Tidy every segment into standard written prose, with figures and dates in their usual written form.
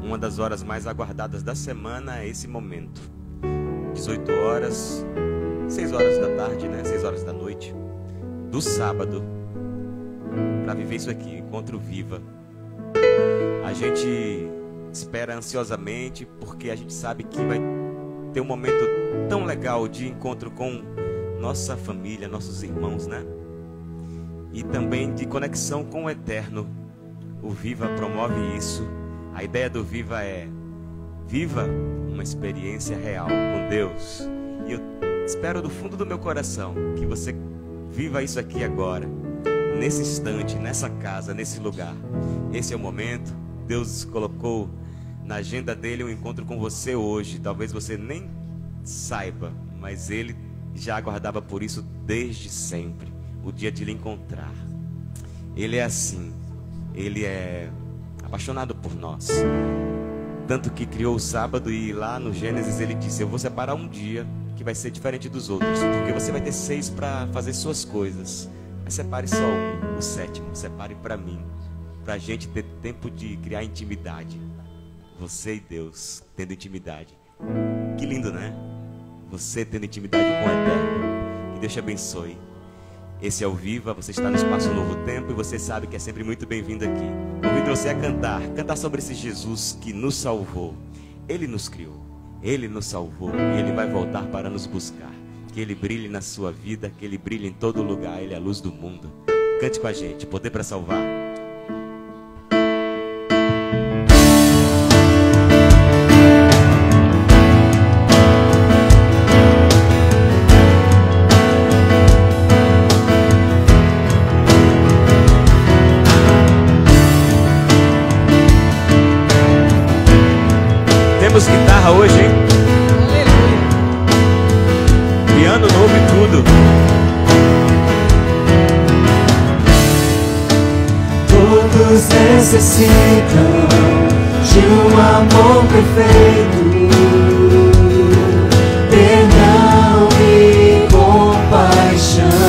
uma das horas mais aguardadas da semana é esse momento. 18 horas, 6 horas da tarde, né? 6 horas da noite, do sábado, para viver isso aqui, Encontro Viva. A gente espera ansiosamente, porque a gente sabe que vai ter um momento tão legal de encontro com nossa família, nossos irmãos, né? E também de conexão com o Eterno. O Viva promove isso. A ideia do Viva é: viva uma experiência real com Deus. E eu espero do fundo do meu coração que você viva isso aqui agora, nesse instante, nessa casa, nesse lugar. Esse é o momento. Deus colocou na agenda dele um encontro com você hoje. Talvez você nem saiba, mas ele já aguardava por isso desde sempre, o dia de lhe encontrar. Ele é assim, ele é apaixonado por nós, tanto que criou o sábado, e lá no Gênesis ele disse: eu vou separar um dia que vai ser diferente dos outros, porque você vai ter 6 para fazer suas coisas, mas separe só um, o 7º, separe para mim, para a gente ter tempo de criar intimidade, você e Deus tendo intimidade. Que lindo, né? Você tendo intimidade com o Eterno. Que Deus te abençoe. Esse é o Viva, você está no Espaço Novo Tempo e você sabe que é sempre muito bem-vindo aqui. Convido você a cantar sobre esse Jesus que nos salvou. Ele nos criou, Ele nos salvou e Ele vai voltar para nos buscar. Que Ele brilhe na sua vida, que Ele brilhe em todo lugar. Ele é a luz do mundo. Cante com a gente, Poder para Salvar. Temos guitarra hoje, hein? Aleluia. Piano novo e tudo. Todos necessitam de um amor perfeito, perdão e compaixão.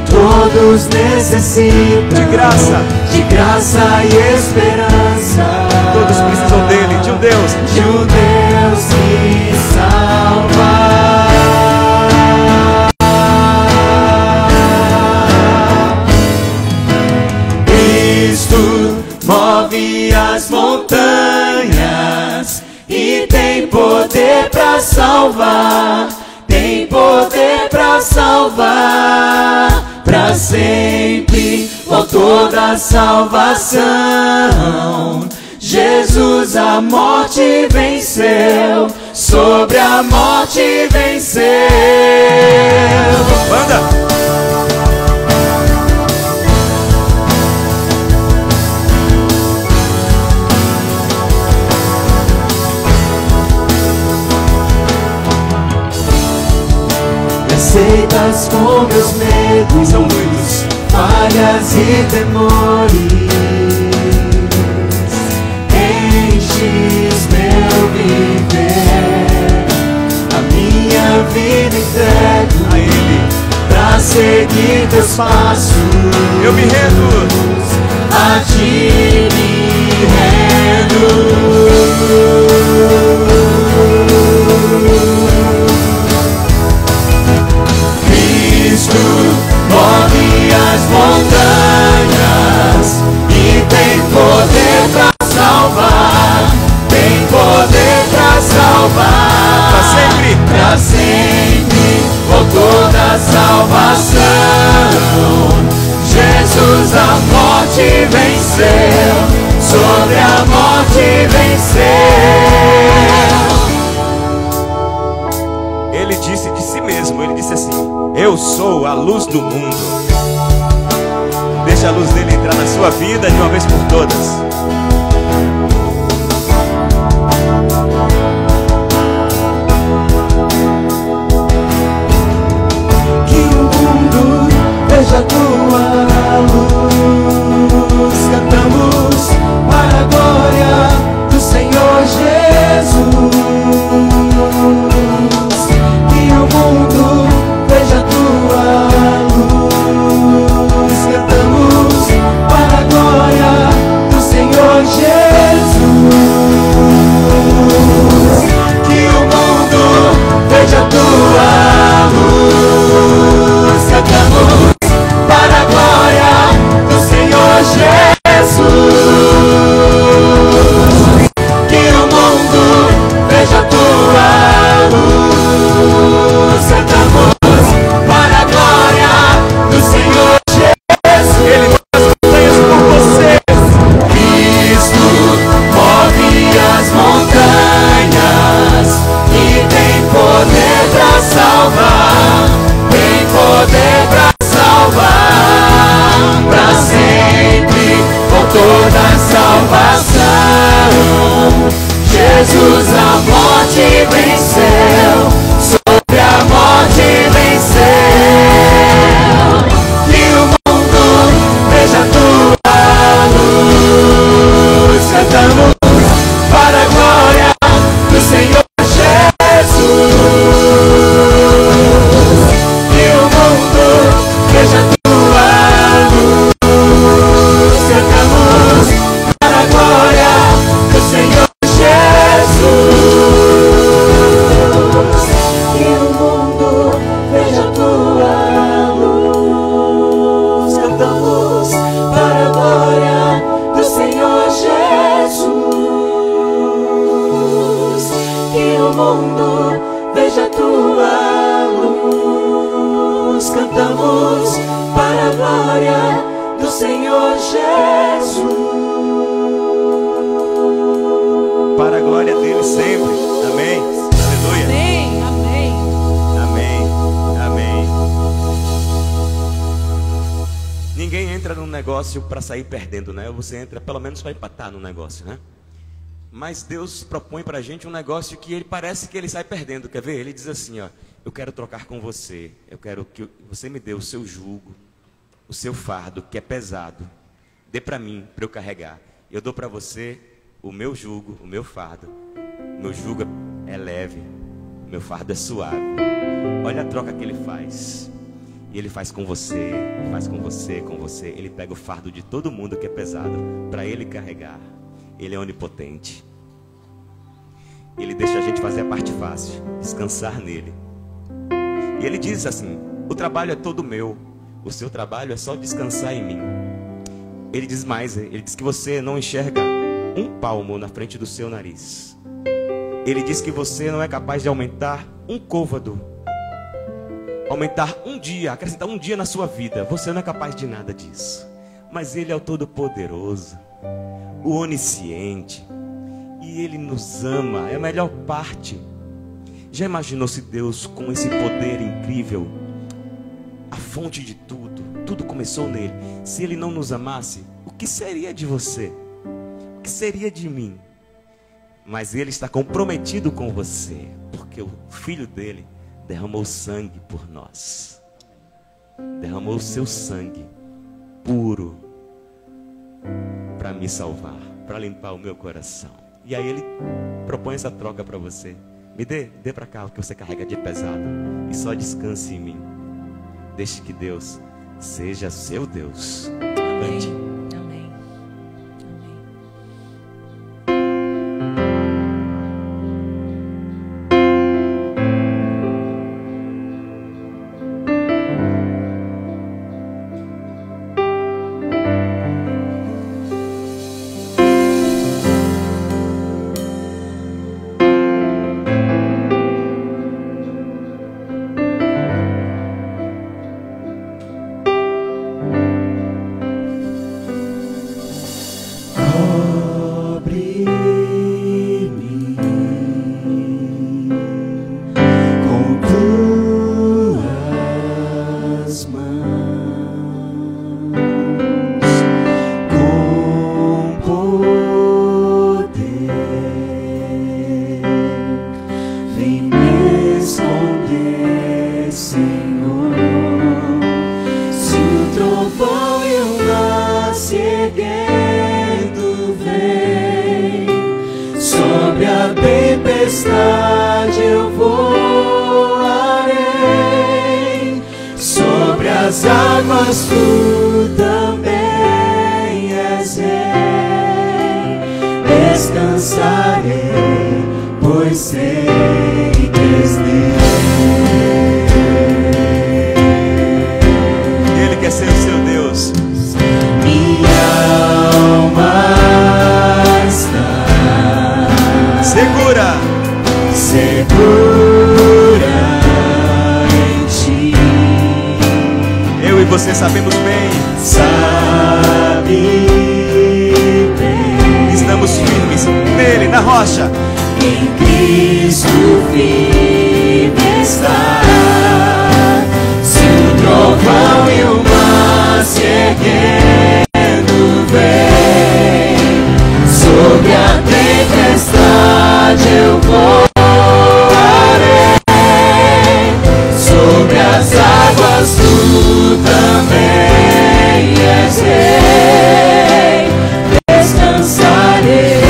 Todos necessitam de graça e esperança. Todos precisam dele, de um Deus que salva. Cristo move as montanhas e tem poder para salvar. Tem poder para salvar para sempre. O autor da salvação, Jesus a morte venceu, sobre a morte venceu. Banda! Aceitas com meus medos, são muitos, falhas e temores. Enches meu viver, a minha vida entrego a Ele, pra seguir teus passos. eu me rendo, a ti me rendo. Cristo move as montanhas e tem poder pra salvar. Tem poder pra salvar para sempre. pra sempre. Autor da salvação, Jesus a morte venceu, sobre a morte venceu. Ele disse de si mesmo, ele disse assim: eu sou a luz do mundo. Deixa a luz dele entrar na sua vida de uma vez por todas. Que o mundo veja tua luz. Cantamos para a glória do Senhor Jesus. Que o mundo veja tua luz. Cantamos para a glória do Senhor mundo veja tua luz. Cantamos para a glória do Senhor Jesus. Para a glória dele sempre. Amém. Aleluia. Amém, amém. Amém. Amém. Ninguém entra num negócio para sair perdendo, né? Você entra pelo menos para empatar no negócio, né? Mas Deus propõe para a gente um negócio que ele parece que ele sai perdendo. Quer ver? Ele diz assim, ó: eu quero trocar com você. Eu quero que você me dê o seu jugo, o seu fardo, que é pesado. Dê para mim, para eu carregar. Eu dou para você o meu jugo, o meu fardo. Meu jugo é leve, meu fardo é suave. Olha a troca que ele faz. E ele faz com você, faz com você, com você. Ele pega o fardo de todo mundo que é pesado para ele carregar. Ele é onipotente. Ele deixa a gente fazer a parte fácil, descansar nele. E ele diz assim: o trabalho é todo meu, o seu trabalho é só descansar em mim. Ele diz mais, ele diz que você não enxerga um palmo na frente do seu nariz. Ele diz que você não é capaz de aumentar um côvado, aumentar um dia, acrescentar um dia na sua vida. Você não é capaz de nada disso. Mas ele é o Todo-Poderoso, o onisciente, e ele nos ama, é a melhor parte. Já imaginou se Deus, com esse poder incrível, a fonte de tudo, tudo começou nele, se ele não nos amasse, o que seria de você? O que seria de mim? Mas ele está comprometido com você, porque o filho dele derramou sangue por nós, derramou o seu sangue puro para me salvar, para limpar o meu coração. E aí ele propõe essa troca para você: me dê para cá o que você carrega de pesado e só descanse em mim. Deixe que Deus seja seu Deus. Amém. Cante. Amém. tempestade eu voarei, sobre as águas tu também és rei. Descansarei, pois sei que és Deus. Ele quer ser o seu Deus. Minha alma está Segura em ti. Eu e você sabemos bem. Sabe bem. Estamos firmes nele, na rocha. Em Cristo firme está. Se o trovão e o mar se erguendo vem, sobre a tempestade eu voarei, sobre as águas tu também és rei. Descansarei,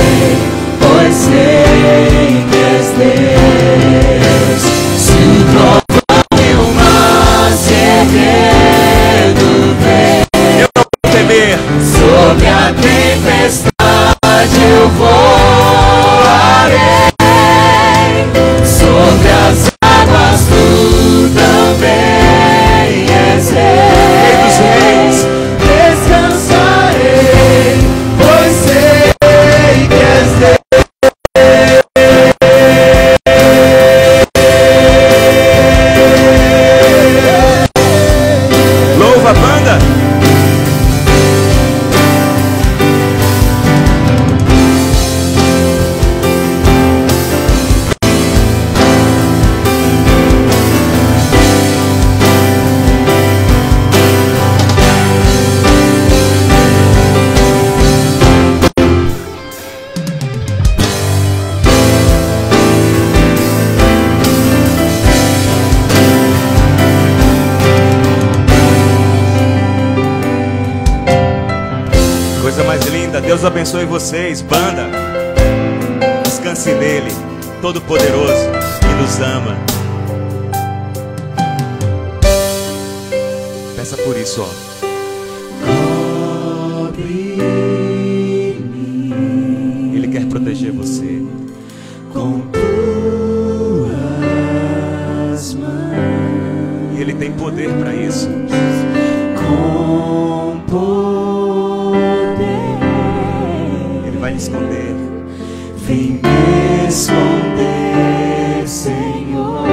pois sei que és Deus. Se o trovão e o mar se erguendo vem, Eu não vou temer. sobre a tempestade eu voarei, abençoe vocês, banda. Descanse nele, Todo-Poderoso, que nos ama. Peça por isso, ó. Ele quer proteger você com tuas mãos. E ele tem poder para isso. Com poder. Ele vai lhe esconder. Vem me esconder, Senhor.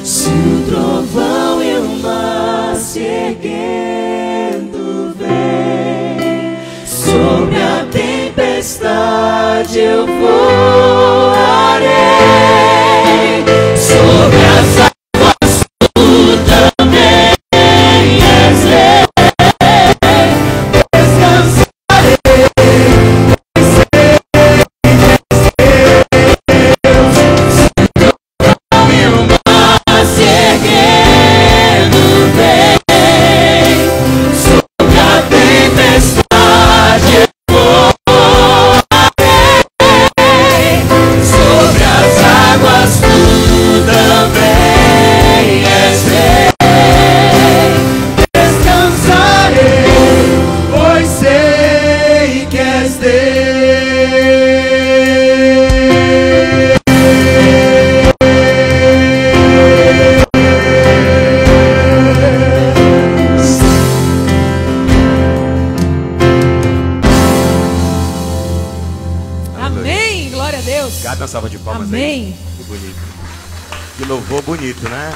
Se o trovão e o mar se erguendo vem, sobre a tempestade eu voarei, sobre as águas tu também és rei. Descansarei, pois sei que és Deus. Se o trovão e o mar se erguendo vem, sobre a tempestade eu voarei, sobre as águas tu também és rei. Descansarei, pois sei que és Amém, glória a Deus. Cada uma salva de palmas Amém. aí. Que bonito. Que louvor bonito, né?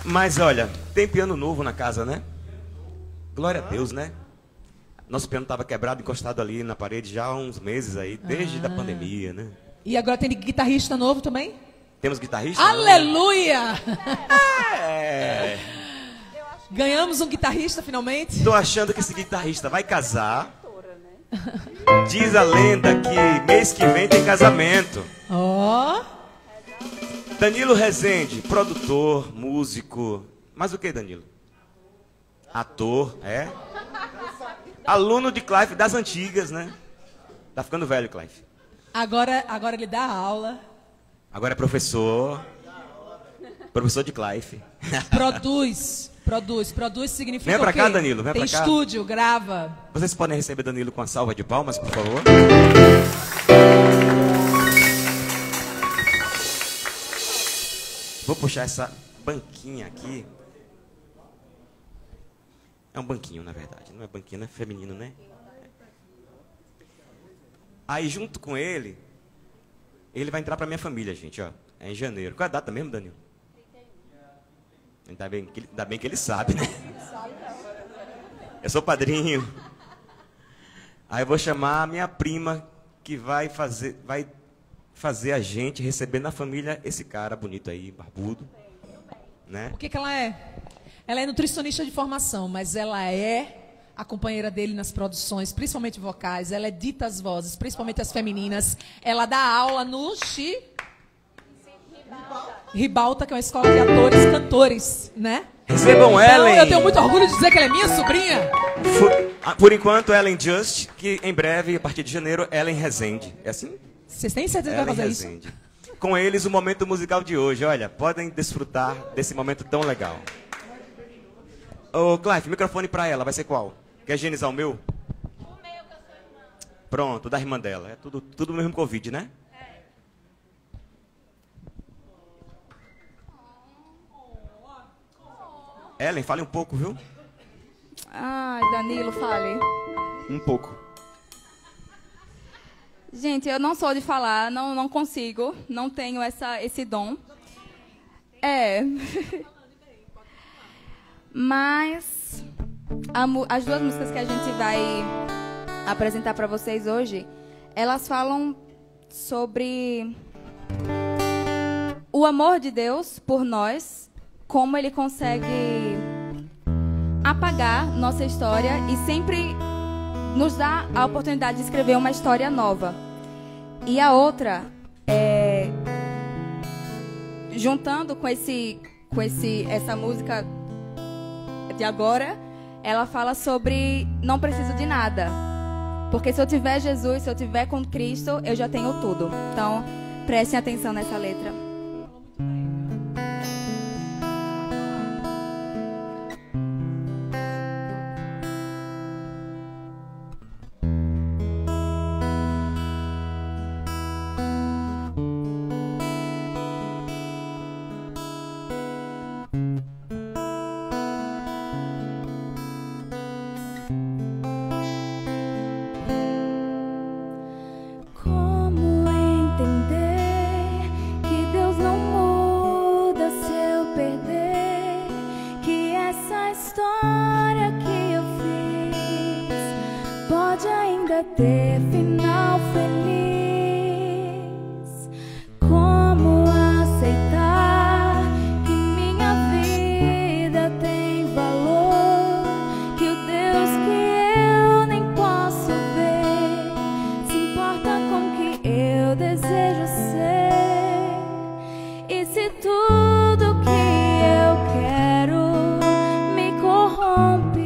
Mas olha, tem piano novo na casa, né? Glória a Deus, né? Nosso piano estava quebrado, encostado ali na parede já há uns meses aí, desde a pandemia, né? E agora tem guitarrista novo também? Temos guitarrista? Aleluia! É. Ganhamos um guitarrista finalmente. Tô achando que esse guitarrista vai casar. Diz a lenda que mês que vem tem casamento. Ó. Danilo Rezende, produtor, músico. Mas o que, Danilo? Ator, é? Aluno de Clive das antigas, né? Tá ficando velho, Clive. Agora ele dá aula, Agora é professor. Professor de Clive. produz significa Vem pra o quê? cá, Danilo, vem tem pra cá. estúdio, grava. Vocês podem receber Danilo com uma salva de palmas, por favor? Vou puxar essa banquinha aqui. É um banquinho, na verdade. Não é banquinho, é feminino, né? Aí, junto com ele, ele vai entrar pra minha família, gente, ó. É em janeiro. Qual é a data mesmo, Danilo? Ainda bem que ele sabe, né? Eu sou padrinho. Aí eu vou chamar a minha prima, que vai fazer a gente receber na família esse cara bonito aí, barbudo, né? O que ela é? Ela é nutricionista de formação, mas ela é a companheira dele nas produções, principalmente vocais. Ela edita as vozes, principalmente as femininas. Ela dá aula no Ribalta, que é uma escola de atores, cantores, né? Recebam Então, Ellen. eu tenho muito orgulho de dizer que ela é minha sobrinha. Por enquanto, Ellen Just, que em breve, a partir de janeiro, Ellen Rezende. É assim? Vocês têm certeza que vai Ellen fazer isso? Rezende. Com eles, o momento musical de hoje. Olha, podem desfrutar desse momento tão legal. Ô, Clive, microfone pra ela, vai ser qual? Quer higienizar o meu? O meu, que eu sou irmã. Pronto, da irmã dela. É tudo mesmo Covid, né? Ellen, fale um pouco, viu? Ai, Danilo, fale. Um pouco. Gente, eu não sou de falar, não consigo, não tenho esse dom. É. Mas as duas músicas que a gente vai apresentar para vocês hoje, elas falam sobre o amor de Deus por nós, como ele consegue apagar nossa história e sempre nos dá a oportunidade de escrever uma história nova. E a outra, juntando com essa música de agora, ela fala sobre não preciso de nada. Porque se eu tiver Jesus, se eu tiver com Cristo, eu já tenho tudo. Então, prestem atenção nessa letra. Ter final feliz. Como aceitar que minha vida tem valor, que o Deus que eu nem posso ver se importa com o que eu desejo ser? E se tudo que eu quero me corrompe?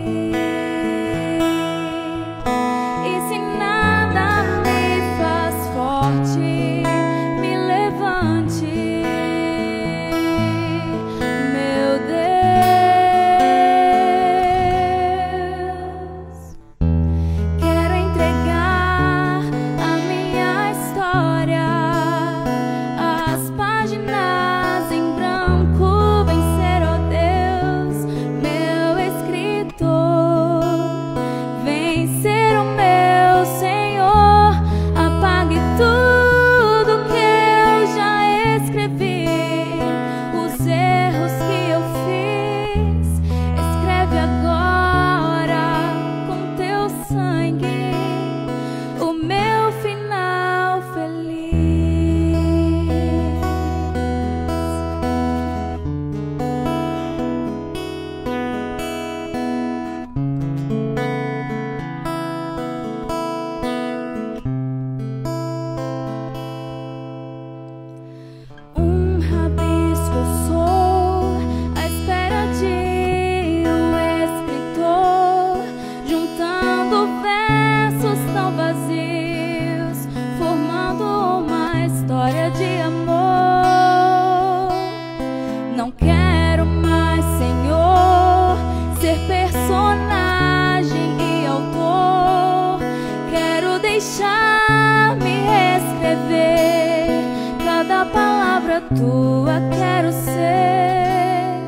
Deixar-me escrever cada palavra tua quero ser,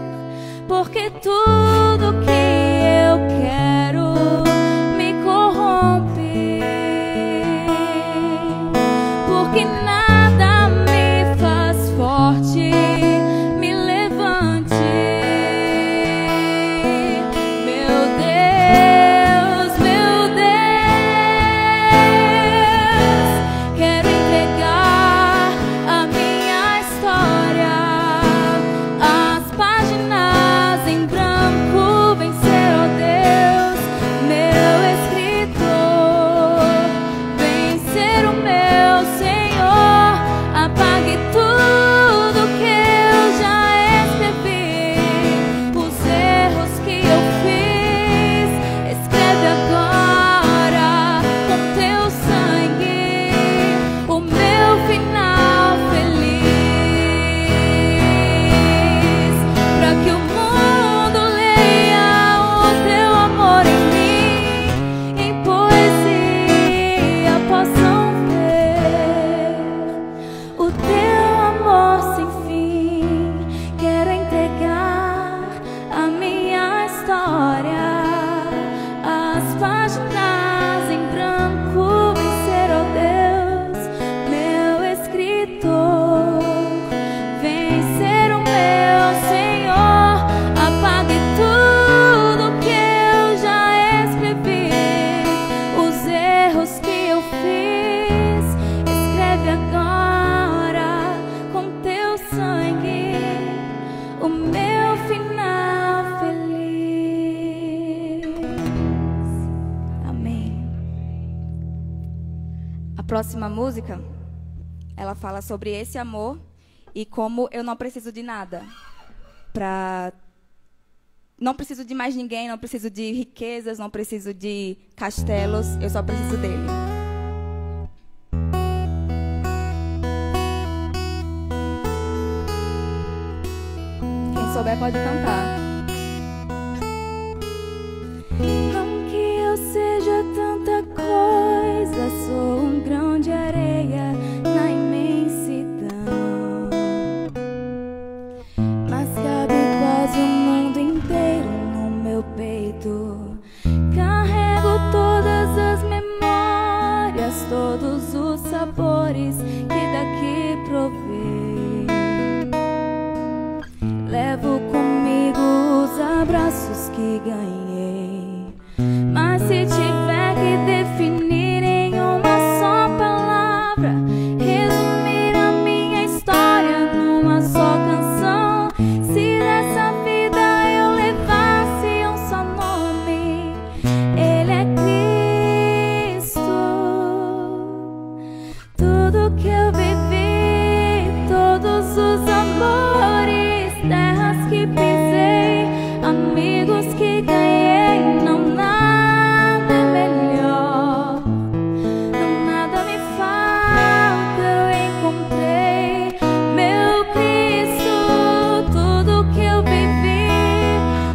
porque tudo que eu quero me corrompe, porque nada me faz forte, me levante. A próxima música, ela fala sobre esse amor e como eu não preciso de nada para não preciso de mais ninguém, não preciso de riquezas, não preciso de castelos, eu só preciso dele. Quem souber pode cantar. Não que eu seja tanta coisa, sou um grão de areia na imensidão, mas cabe quase o mundo inteiro no meu peito. Carrego todas as memórias, todos os sabores que daqui provei. Levo comigo os abraços que ganhei, mas se tiver que definir em uma só palavra, resumir a minha história numa só canção, se dessa vida eu levasse um só nome, ele é Cristo. Tudo que eu vivi, todos os amores, terras que pisei, amigos que ganhei, não nada é melhor, não nada me falta, eu encontrei meu Cristo. Tudo que eu vivi,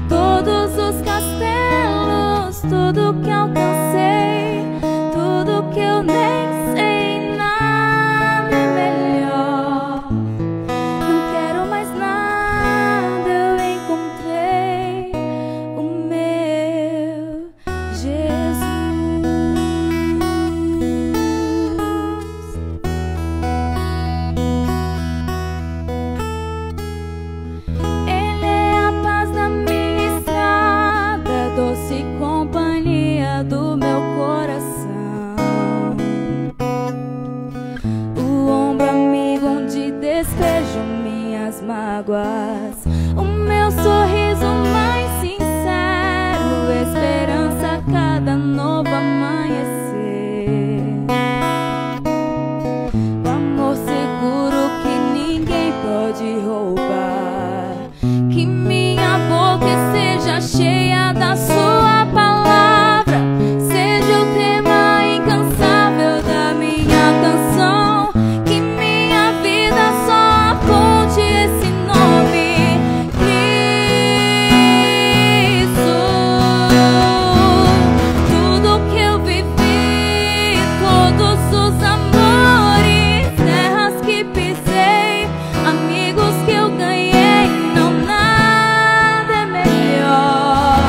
todos os castelos, tudo que alcancei, tudo que eu nem sei, nada é melhor. Não quero mais nada, eu encontrei o meu Jesus. Ele é a paz da minha estrada, doce companhia do meu coração, o ombro amigo onde despejo minhas mágoas, o meu sorriso mais sincero, esperança a cada novo amanhecer, o amor seguro que ninguém pode roubar, que minha boca seja cheia da sua palavra, seja o tema incansável da minha canção, que minha vida só aponte esse nome, Cristo. Tudo que eu vivi, todos os amores, terras que pisei, amigos que eu ganhei, não nada é melhor,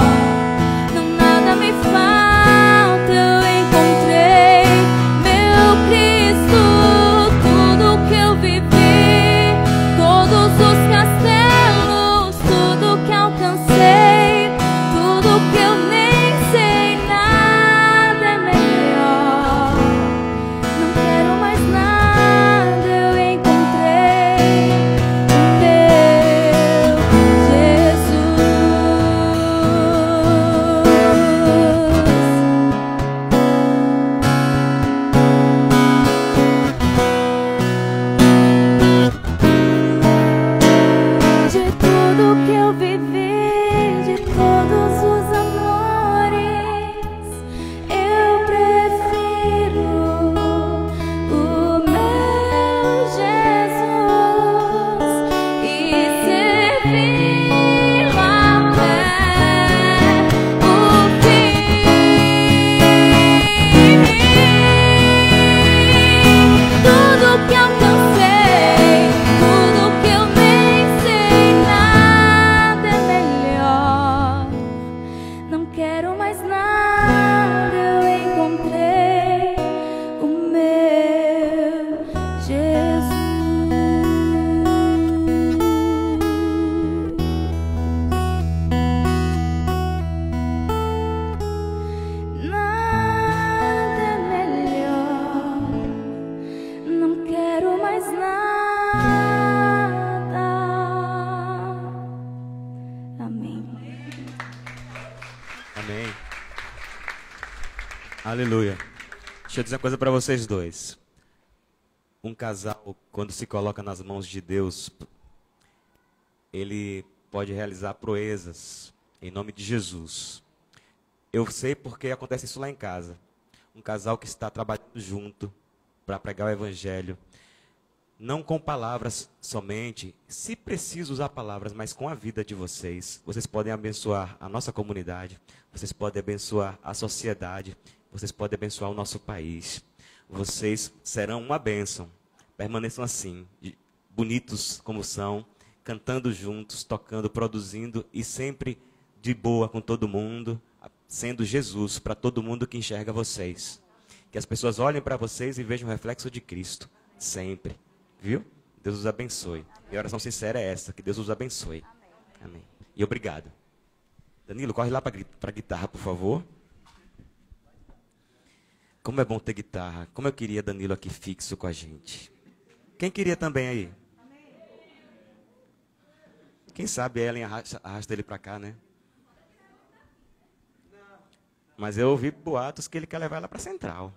não nada me falta, eu encontrei meu Cristo. Tudo que eu vivi, todos os castelos, tudo que alcancei, tudo que eu nem sei, nada é melhor. Não quero mais nada, eu encontrei o meu Jesus. De tudo que eu vivi, de todos os amores, eu prefiro o meu Jesus e servi-lo até o fim. Tudo que alcancei, tudo que eu nem sei, nada é melhor. Não quero mais nada, eu encontrei o meu Jesus. Nada é melhor, não quero mais nada. Amém. Amém. Aleluia. Deixa eu dizer uma coisa para vocês dois. Um casal, quando se coloca nas mãos de Deus, ele pode realizar proezas. Em nome de Jesus. Eu sei porque acontece isso lá em casa. Um casal que está trabalhando junto para pregar o evangelho. Não com palavras somente, se preciso usar palavras, mas com a vida de vocês. Vocês podem abençoar a nossa comunidade, vocês podem abençoar a sociedade, vocês podem abençoar o nosso país. Vocês serão uma bênção. Permaneçam assim, bonitos como são, cantando juntos, tocando, produzindo e sempre de boa com todo mundo, sendo Jesus para todo mundo que enxerga vocês. Que as pessoas olhem para vocês e vejam o reflexo de Cristo, sempre. Viu? Deus os abençoe. Minha oração sincera é essa, que Deus os abençoe. Amém. E obrigado. Danilo, corre lá para a guitarra, por favor. Como é bom ter guitarra. Como eu queria Danilo aqui fixo com a gente. Quem queria também aí? Quem sabe Ellen arrasta ele para cá, né? Mas eu ouvi boatos que ele quer levar ela para a central.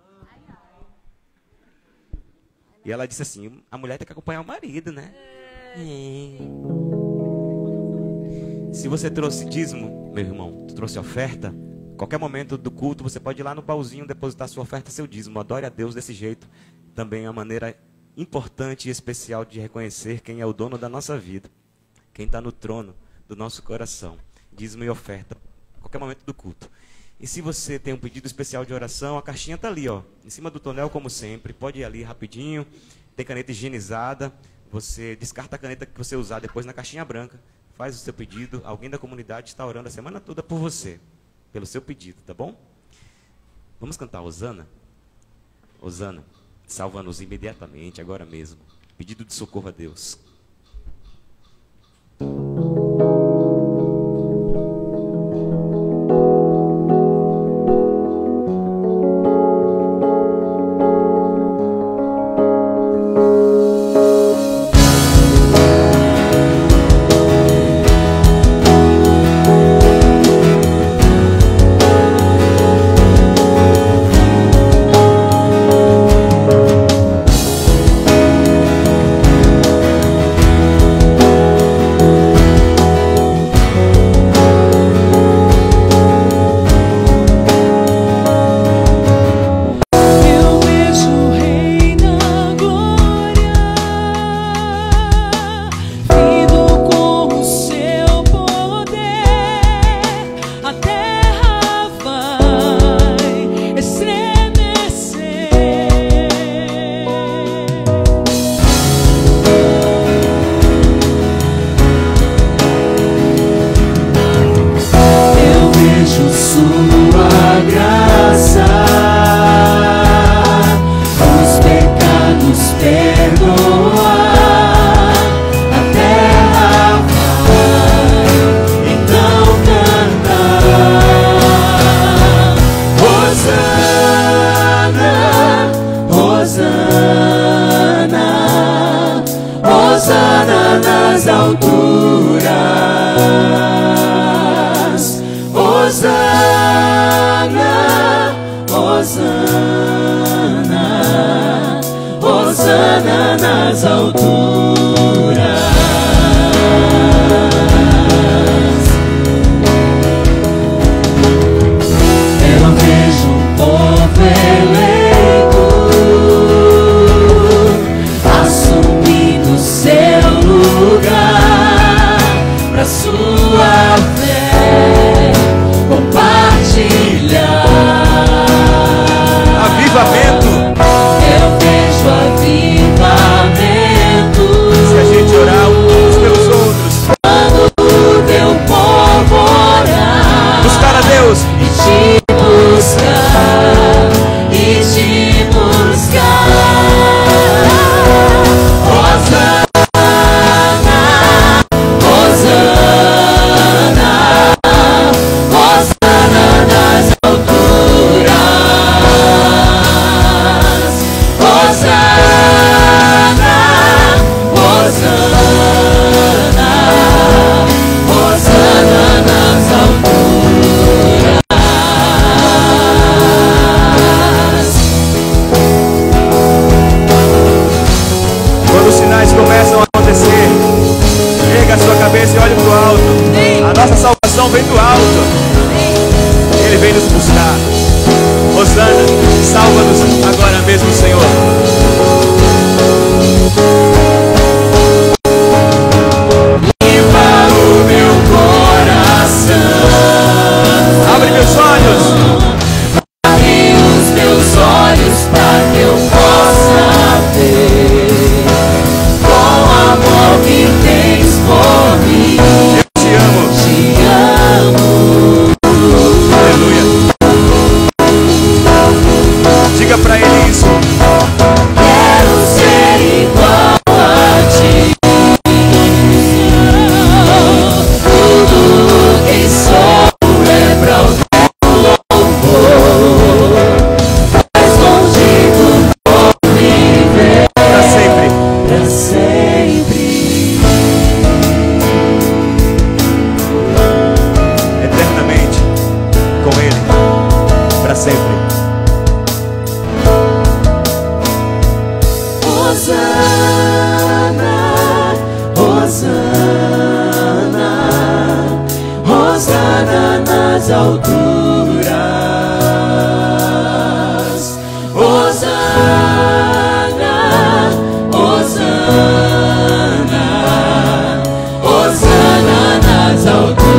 E ela disse assim, a mulher tem que acompanhar o marido, né? Se você trouxe dízimo, meu irmão, tu trouxe oferta, qualquer momento do culto você pode ir lá no baúzinho depositar sua oferta, seu dízimo. Adore a Deus desse jeito. Também é uma maneira importante e especial de reconhecer quem é o dono da nossa vida. Quem está no trono do nosso coração. Dízimo e oferta, qualquer momento do culto. E se você tem um pedido especial de oração, a caixinha está ali, ó, em cima do tonel, como sempre. Pode ir ali rapidinho. Tem caneta higienizada. Você descarta a caneta que você usar depois na caixinha branca. Faz o seu pedido. Alguém da comunidade está orando a semana toda por você. Pelo seu pedido, tá bom? Vamos cantar Hosana? Hosana, salva-nos imediatamente, agora mesmo. Pedido de socorro a Deus. Eu vejo avivamento. unção vem do alto. Ele vem nos buscar. Hosana, salva-nos agora mesmo, Senhor. Limpa o meu coração. Abre meus olhos. Abre os meus olhos para que eu possa ver com o amor que tens por mim. Eu te amo. Te amo. Aleluia. Diga pra ele isso. Quero ser igual a ti. Tudo que sou é pra o teu louvor. Escondido por me ver Pra sempre. pra sempre. Eternamente. Com ele. Pra sempre. Hosana, Hosana, Hosana nas alturas. Hosana, Hosana, Hosana nas alturas.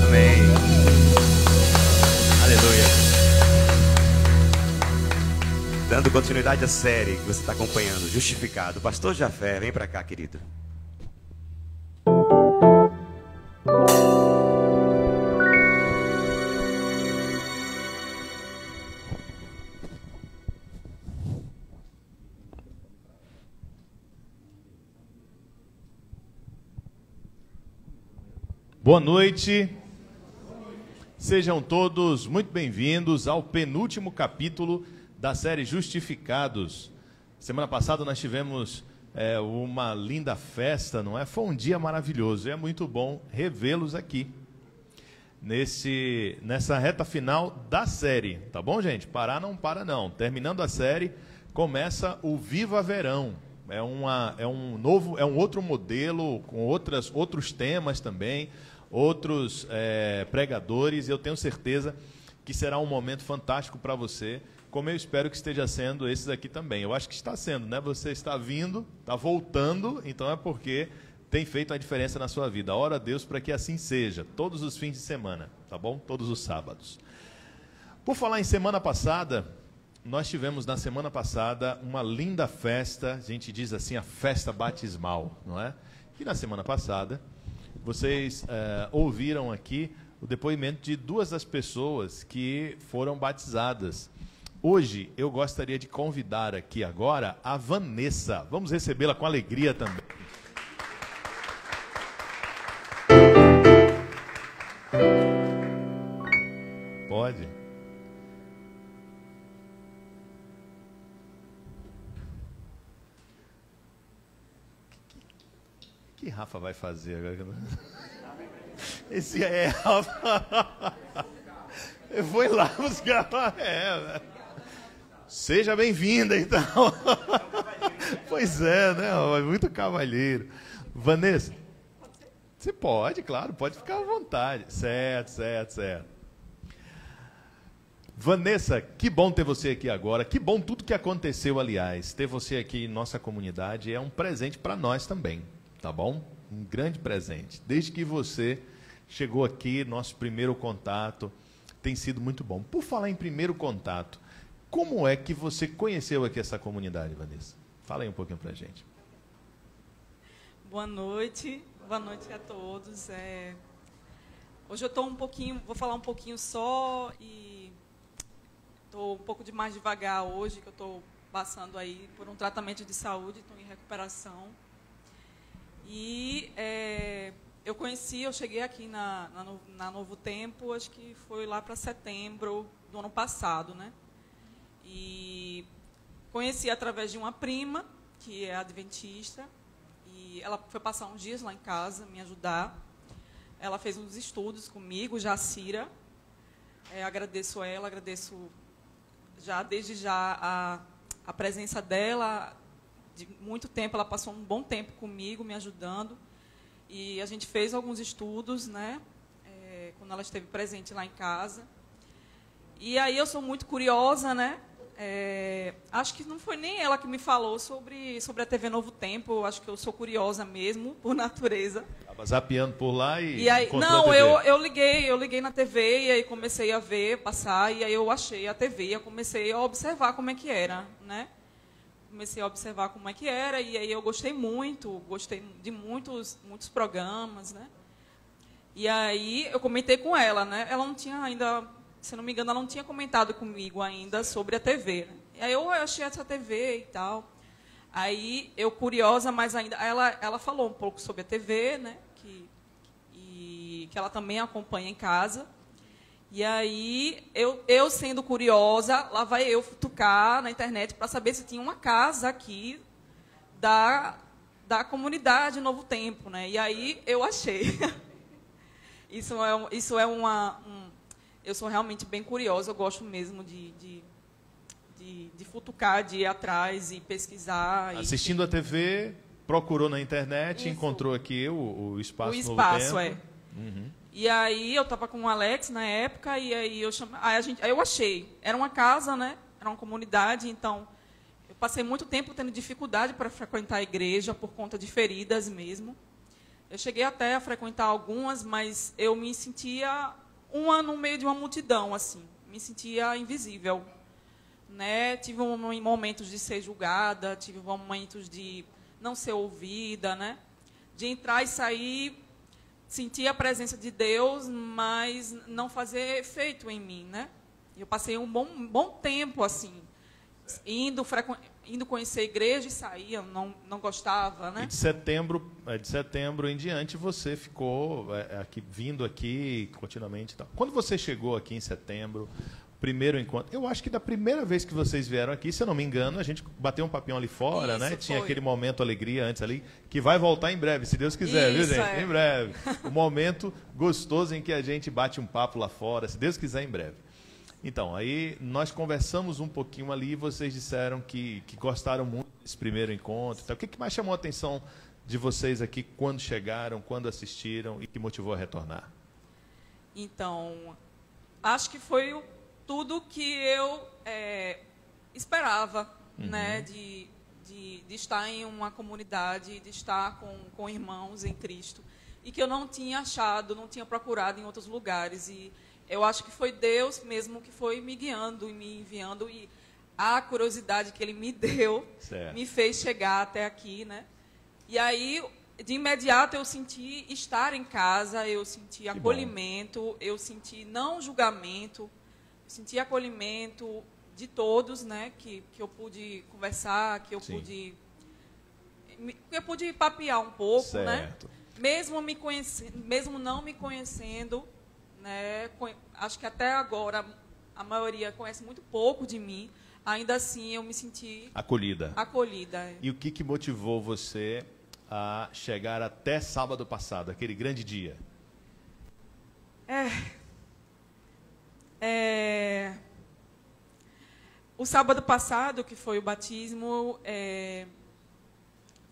Amém. Aleluia. Dando continuidade à série que você está acompanhando, Justificado. Pastor Jafé, vem pra cá, querido. Boa noite. Sejam todos muito bem-vindos ao penúltimo capítulo da série Justificados. Semana passada nós tivemos uma linda festa, não é? Foi um dia maravilhoso e é muito bom revê-los aqui nessa reta final da série, tá bom, gente? Parar não para não. Terminando a série, começa o Viva Verão. É um outro modelo com outros temas também, outros pregadores. Eu tenho certeza que será um momento fantástico para você, como eu espero que esteja sendo esses aqui também. Eu acho que está sendo, né? Você está vindo, está voltando, então é porque tem feito a diferença na sua vida. Ora a Deus para que assim seja, todos os fins de semana, tá bom? Todos os sábados. Por falar em semana passada, nós tivemos na semana passada uma linda festa, a gente diz assim, a festa batismal, não é? E na semana passada, vocês ouviram aqui o depoimento de duas das pessoas que foram batizadas. Hoje eu gostaria de convidar aqui agora a Vanessa. Vamos recebê-la com alegria também. Pode. O que Rafa vai fazer agora? Esse é Rafa. Eu vou ir lá buscar. Seja bem-vinda, então. Pois é, né? Muito cavalheiro. Vanessa, você pode, claro, pode ficar à vontade. Certo. Vanessa, que bom ter você aqui agora. Que bom tudo que aconteceu, aliás. Ter você aqui em nossa comunidade é um presente para nós também, tá bom? Um grande presente. Desde que você chegou aqui, nosso primeiro contato tem sido muito bom. Por falar em primeiro contato, como é que você conheceu aqui essa comunidade, Vanessa? Fala aí um pouquinho pra gente. Boa noite a todos. Hoje eu estou vou falar um pouquinho só e estou um pouco mais devagar hoje, que eu estou passando aí por um tratamento de saúde, estou em recuperação. E eu cheguei aqui na Novo Tempo, acho que foi lá para setembro do ano passado, né? E conheci através de uma prima, que é adventista, e ela foi passar uns dias lá em casa, me ajudar. Ela fez uns estudos comigo, Jacira. Agradeço ela, agradeço desde já a presença dela. De muito tempo, ela passou um bom tempo comigo, me ajudando. E a gente fez alguns estudos, né? Quando ela esteve presente lá em casa. E aí eu sou muito curiosa, né? Acho que não foi nem ela que me falou sobre a TV Novo Tempo. Acho que eu sou curiosa mesmo, por natureza. Estava zapeando por lá e aí, encontrou não, a TV. eu liguei na TV e aí comecei a ver, passar, e aí eu achei a TV e eu comecei a observar como é que era, né? Comecei a observar como é que era, e aí eu gostei de muitos programas, né? E aí eu comentei com ela, né? Ela não tinha ainda, se não me engano, ela não tinha comentado comigo ainda sobre a TV, né? E aí eu achei essa TV e tal. Aí eu, curiosa, mas ainda, ela falou um pouco sobre a TV, né? Que ela também acompanha em casa. E aí, eu sendo curiosa, lá vai eu futucar na internet para saber se tinha uma casa aqui da comunidade Novo Tempo, né? E aí eu achei. Eu sou realmente bem curiosa, eu gosto mesmo de futucar, de ir atrás e pesquisar. Assistindo a TV, procurou na internet, Isso. encontrou aqui o espaço Novo espaço, Tempo. Uhum. E aí eu estava com o Alex na época, e aí aí eu achei. Era uma casa, né? Era uma comunidade, então eu passei muito tempo tendo dificuldade para frequentar a igreja por conta de feridas mesmo. Eu cheguei até a frequentar algumas, mas eu me sentia no meio de uma multidão, assim. Me sentia invisível, né? Tive momentos de ser julgada, tive momentos de não ser ouvida, né? De entrar e sair, sentir a presença de Deus, mas não fazer efeito em mim, né? Eu passei um bom tempo assim, indo conhecer a igreja e saía, não gostava, né? E de setembro em diante você ficou vindo aqui continuamente e tal. Quando você chegou aqui em setembro, primeiro encontro, eu acho que da primeira vez que vocês vieram aqui, se eu não me engano, a gente bateu um papinho ali fora, Isso, né? Tinha foi. aquele momento alegria antes ali, que vai voltar em breve, se Deus quiser, viu, Isso, gente? Em breve. O momento gostoso em que a gente bate um papo lá fora, se Deus quiser, em breve. Então, aí nós conversamos um pouquinho ali e vocês disseram que gostaram muito desse primeiro encontro. Então, o que mais chamou a atenção de vocês aqui quando chegaram, quando assistiram e que motivou a retornar? Então, acho que foi tudo que eu esperava, né, de estar em uma comunidade, de estar com irmãos em Cristo, e que eu não tinha achado, não tinha procurado em outros lugares. E eu acho que foi Deus mesmo que foi me guiando e me enviando, e a curiosidade que Ele me deu me fez chegar até aqui, né? E aí, de imediato, eu senti estar em casa, eu senti acolhimento, eu senti não julgamento, senti acolhimento de todos, né, que eu pude conversar, que eu pude papear um pouco, certo, né? Mesmo não me conhecendo, né, acho que até agora a maioria conhece muito pouco de mim, ainda assim eu me senti acolhida. E o que motivou você a chegar até sábado passado, aquele grande dia? O sábado passado, que foi o batismo,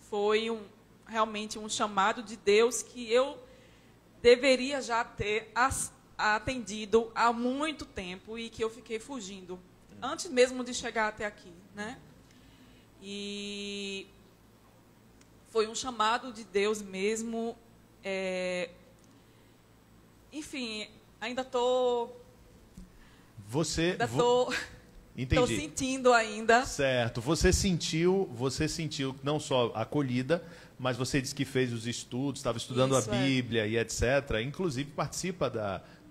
foi realmente um chamado de Deus que eu deveria já ter atendido há muito tempo e que eu fiquei fugindo, antes mesmo de chegar até aqui, né? E foi um chamado de Deus mesmo. Enfim, ainda estou... Estou sentindo ainda. Certo. Você sentiu não só acolhida, mas você disse que fez os estudos, estava estudando Isso, a Bíblia e etc. Inclusive participa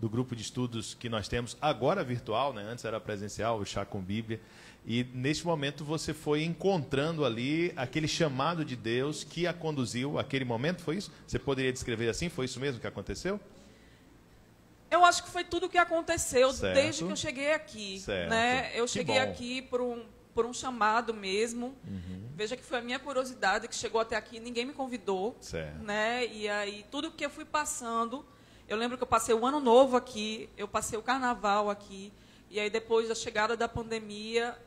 do grupo de estudos que nós temos, agora virtual, né? Antes era presencial, o Chá com Bíblia. E neste momento você foi encontrando ali aquele chamado de Deus que a conduziu àquele momento, foi isso? Você poderia descrever assim? Foi isso mesmo que aconteceu? Eu acho que foi tudo o que aconteceu Certo. desde que eu cheguei aqui. Certo. Né? Eu Que cheguei bom. aqui por um chamado mesmo. Veja que foi a minha curiosidade que chegou até aqui, ninguém me convidou. Certo. Né? E aí, tudo que eu fui passando, eu lembro que eu passei o Ano Novo aqui, eu passei o Carnaval aqui, e aí depois da chegada da pandemia,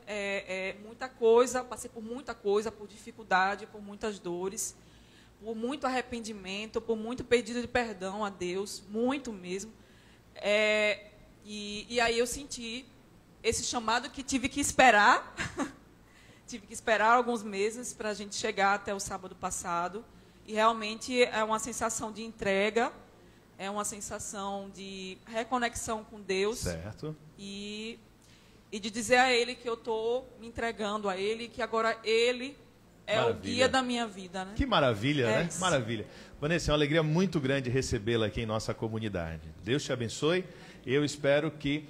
muita coisa, passei por muita coisa, por dificuldade, por muitas dores, por muito arrependimento, por muito pedido de perdão a Deus, muito mesmo. E aí eu senti esse chamado que tive que esperar, tive que esperar alguns meses para a gente chegar até o sábado passado. E realmente é uma sensação de entrega, é uma sensação de reconexão com Deus. Certo. E de dizer a Ele que eu estou me entregando a Ele, que agora Ele é Maravilha. o guia da minha vida. Né? Que maravilha, né? Isso. Maravilha. Vanessa, é uma alegria muito grande recebê-la aqui em nossa comunidade. Deus te abençoe. Eu espero que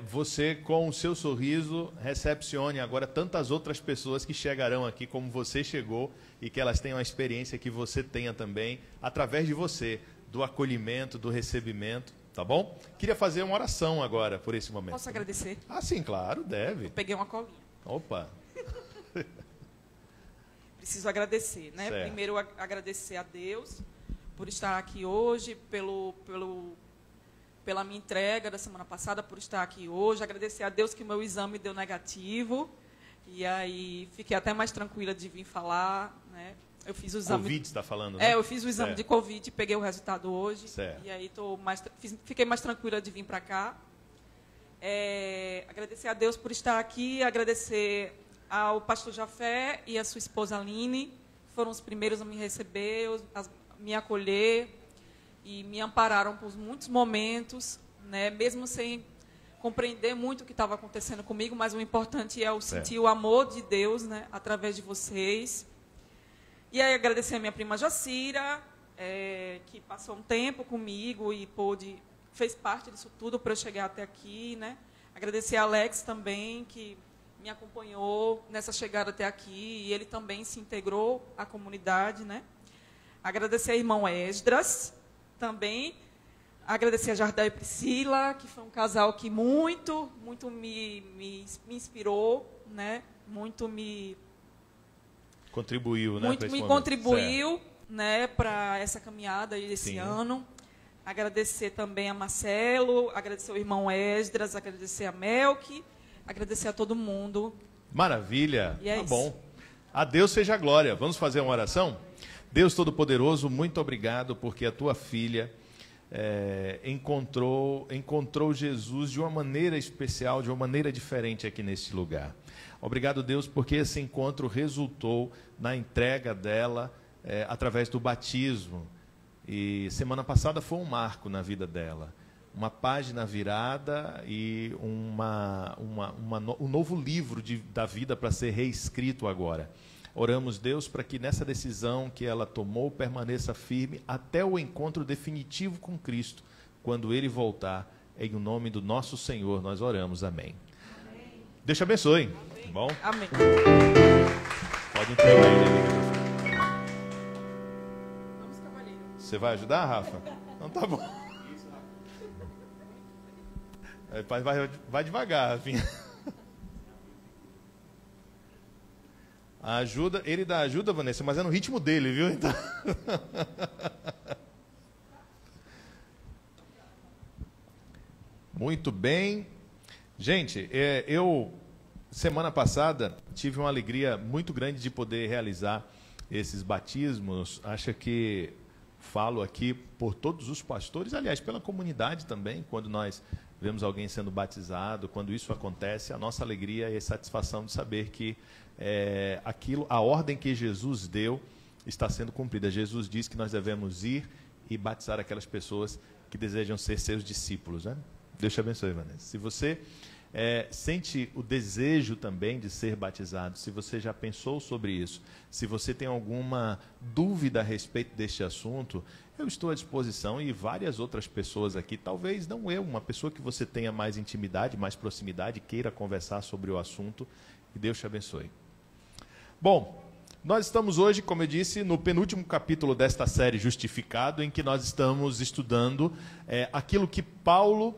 você, com o seu sorriso, recepcione agora tantas outras pessoas que chegarão aqui como você chegou e que elas tenham a experiência que você tenha também, através de você, do acolhimento, do recebimento, tá bom? Queria fazer uma oração agora por esse momento. Posso agradecer? Ah, sim, claro, deve. Eu peguei uma colinha. Opa. Preciso agradecer, né? Certo. Primeiro, agradecer a Deus por estar aqui hoje, pela minha entrega da semana passada, por estar aqui hoje. Agradecer a Deus que o meu exame deu negativo. E aí, fiquei até mais tranquila de vir falar, né? Eu fiz o exame... Covid, está falando, né? eu fiz o exame Certo. de Covid, peguei o resultado hoje. Certo. E aí, fiquei mais tranquila de vir para cá. Agradecer a Deus por estar aqui, agradecer ao pastor Jafé e a sua esposa Aline, que foram os primeiros a me receber, me acolher e me ampararam por muitos momentos, né? Mesmo sem compreender muito o que estava acontecendo comigo, mas o importante é eu sentir o amor de Deus, né? Através de vocês. E aí agradecer a minha prima Jacira, que passou um tempo comigo e fez parte disso tudo para eu chegar até aqui, né? Agradecer a Alex também, que me acompanhou nessa chegada até aqui, e ele também se integrou à comunidade, né? Agradecer ao irmão Esdras também, agradecer a Jardel e Priscila, que foi um casal que muito me inspirou, né? Muito me contribuiu, né? muito me contribuiu, né, para essa caminhada desse Sim. ano. Agradecer também a Marcelo, agradecer ao irmão Esdras, agradecer a Melk, agradecer a todo mundo. Maravilha. E é Tá isso. bom. A Deus seja a glória. Vamos fazer uma oração? Deus Todo-Poderoso, muito obrigado porque a tua filha encontrou Jesus de uma maneira especial, de uma maneira diferente aqui neste lugar. Obrigado, Deus, porque esse encontro resultou na entrega dela através do batismo. E semana passada foi um marco na vida dela. Uma página virada e um novo livro da vida para ser reescrito agora. Oramos, Deus, para que nessa decisão que ela tomou permaneça firme até o encontro definitivo com Cristo, quando Ele voltar. Em nome do nosso Senhor nós oramos. Amém. Amém. Deus te abençoe. Amém. Tá bom? Amém. Pode entregar ele ali. Você vai ajudar, Rafa? Não, tá bom. Vai devagar, Rafinha. Ajuda, ele dá ajuda, Vanessa, mas é no ritmo dele, viu? Então... Muito bem. Gente, eu, semana passada, tive uma alegria muito grande de poder realizar esses batismos. Acho que falo aqui por todos os pastores, aliás, pela comunidade também, quando nós vemos alguém sendo batizado, quando isso acontece, a nossa alegria e a satisfação de saber que a ordem que Jesus deu está sendo cumprida. Jesus disse que nós devemos ir e batizar aquelas pessoas que desejam ser seus discípulos, né? Deus te abençoe, Vanessa. Se você sente o desejo também de ser batizado, se você já pensou sobre isso, se você tem alguma dúvida a respeito deste assunto, eu estou à disposição e várias outras pessoas aqui, talvez não eu, uma pessoa que você tenha mais intimidade, mais proximidade, queira conversar sobre o assunto, e Deus te abençoe. Bom, nós estamos hoje, como eu disse, no penúltimo capítulo desta série Justificado, em que nós estamos estudando aquilo que Paulo,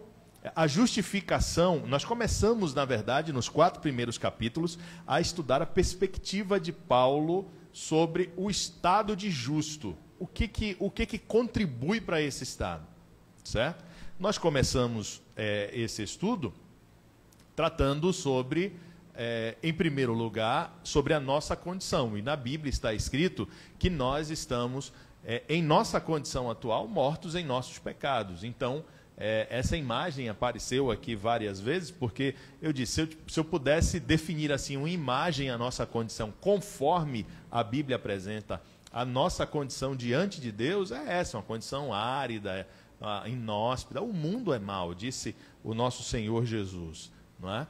a justificação. Nós começamos, na verdade, nos 4 primeiros capítulos, a estudar a perspectiva de Paulo sobre o estado de justo. O que contribui para esse estado, certo? Nós começamos esse estudo tratando sobre... em primeiro lugar, sobre a nossa condição. E na Bíblia está escrito que nós estamos, em nossa condição atual, mortos em nossos pecados. Então, essa imagem apareceu aqui várias vezes, porque eu disse, se eu pudesse definir assim uma imagem a nossa condição, conforme a Bíblia apresenta, a nossa condição diante de Deus é essa, uma condição árida, inóspita. O mundo é mau, disse o nosso Senhor Jesus, não é?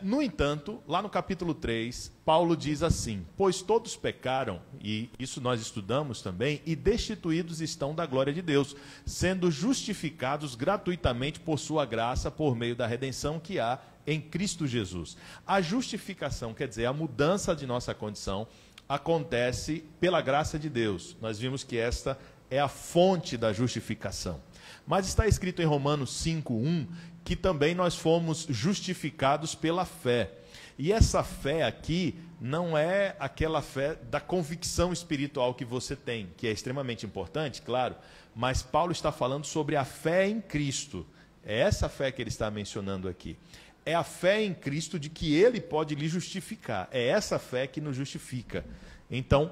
No entanto, lá no capítulo 3, Paulo diz assim: pois todos pecaram, e isso nós estudamos também, e destituídos estão da glória de Deus, sendo justificados gratuitamente por sua graça, por meio da redenção que há em Cristo Jesus. A justificação, quer dizer, a mudança de nossa condição, acontece pela graça de Deus. Nós vimos que esta é a fonte da justificação. Mas está escrito em Romanos 5:1 que também nós fomos justificados pela fé. E essa fé aqui não é aquela fé da convicção espiritual que você tem, que é extremamente importante, claro, mas Paulo está falando sobre a fé em Cristo. É essa fé que ele está mencionando aqui. É a fé em Cristo de que ele pode lhe justificar. É essa fé que nos justifica. Então,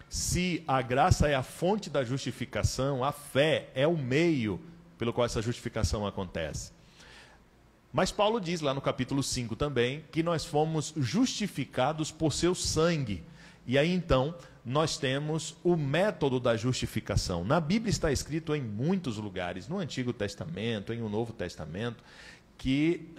se a graça é a fonte da justificação, a fé é o meio pelo qual essa justificação acontece. Mas Paulo diz lá no capítulo 5 também que nós fomos justificados por seu sangue. E aí então nós temos o método da justificação. Na Bíblia está escrito em muitos lugares, no Antigo Testamento, em o Novo Testamento, que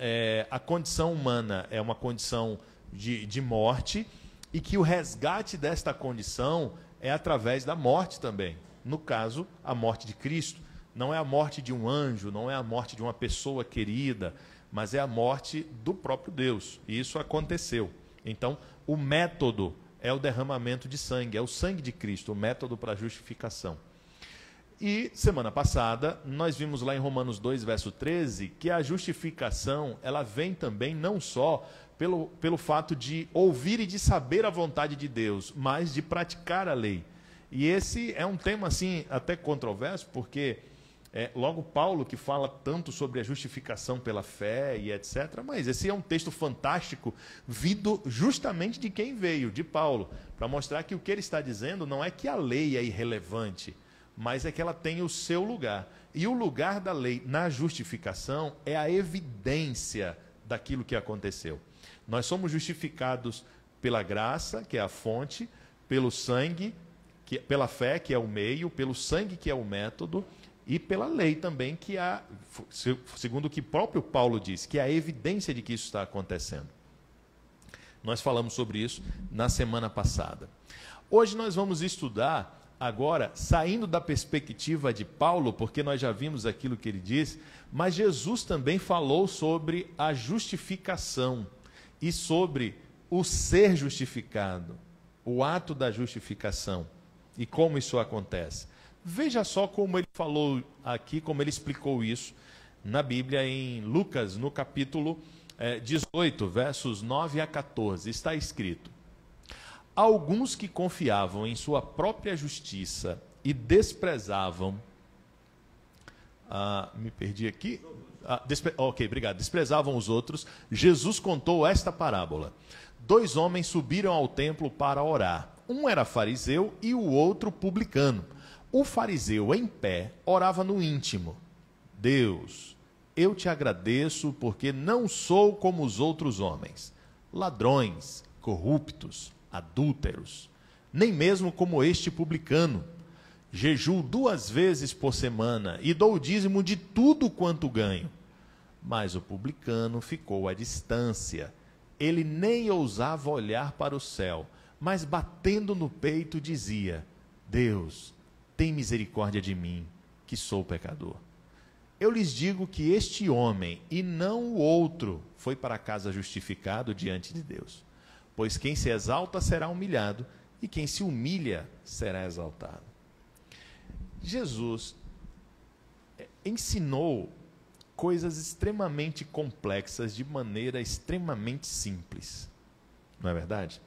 a condição humana é uma condição de morte e que o resgate desta condição é através da morte também. No caso, a morte de Cristo. Não é a morte de um anjo, não é a morte de uma pessoa querida, mas é a morte do próprio Deus. E isso aconteceu. Então, o método é o derramamento de sangue, é o sangue de Cristo, o método para a justificação. E, semana passada, nós vimos lá em Romanos 2, verso 13, que a justificação, ela vem também não só pelo fato de ouvir e de saber a vontade de Deus, mas de praticar a lei. E esse é um tema, assim, até controverso, porque... logo Paulo que fala tanto sobre a justificação pela fé e etc. Mas esse é um texto fantástico, vindo justamente de quem veio, de Paulo, para mostrar que o que ele está dizendo não é que a lei é irrelevante, mas é que ela tem o seu lugar. E o lugar da lei na justificação é a evidência daquilo que aconteceu. Nós somos justificados pela graça, que é a fonte, pelo sangue, pela fé, que é o meio, pelo sangue, que é o método, e pela lei também, que há, segundo o que próprio Paulo diz, que é a evidência de que isso está acontecendo. Nós falamos sobre isso na semana passada. Hoje nós vamos estudar, agora, saindo da perspectiva de Paulo, porque nós já vimos aquilo que ele disse, mas Jesus também falou sobre a justificação e sobre o ser justificado, o ato da justificação e como isso acontece. Veja só como ele falou aqui, como ele explicou isso na Bíblia, em Lucas, no capítulo 18, versos 9 a 14. Está escrito: alguns que confiavam em sua própria justiça e desprezavam... me perdi aqui. Obrigado. Desprezavam os outros. Jesus contou esta parábola. 2 homens subiram ao templo para orar. Um era fariseu e o outro publicano. O fariseu, em pé, orava no íntimo: Deus, eu te agradeço porque não sou como os outros homens, ladrões, corruptos, adúlteros, nem mesmo como este publicano. Jejuo 2 vezes por semana e dou o dízimo de tudo quanto ganho. Mas o publicano ficou à distância. Ele nem ousava olhar para o céu, mas batendo no peito dizia: Deus, tem misericórdia de mim, que sou pecador. Eu lhes digo que este homem, e não o outro, foi para casa justificado diante de Deus. Pois quem se exalta será humilhado, e quem se humilha será exaltado. Jesus ensinou coisas extremamente complexas de maneira extremamente simples. Não é verdade?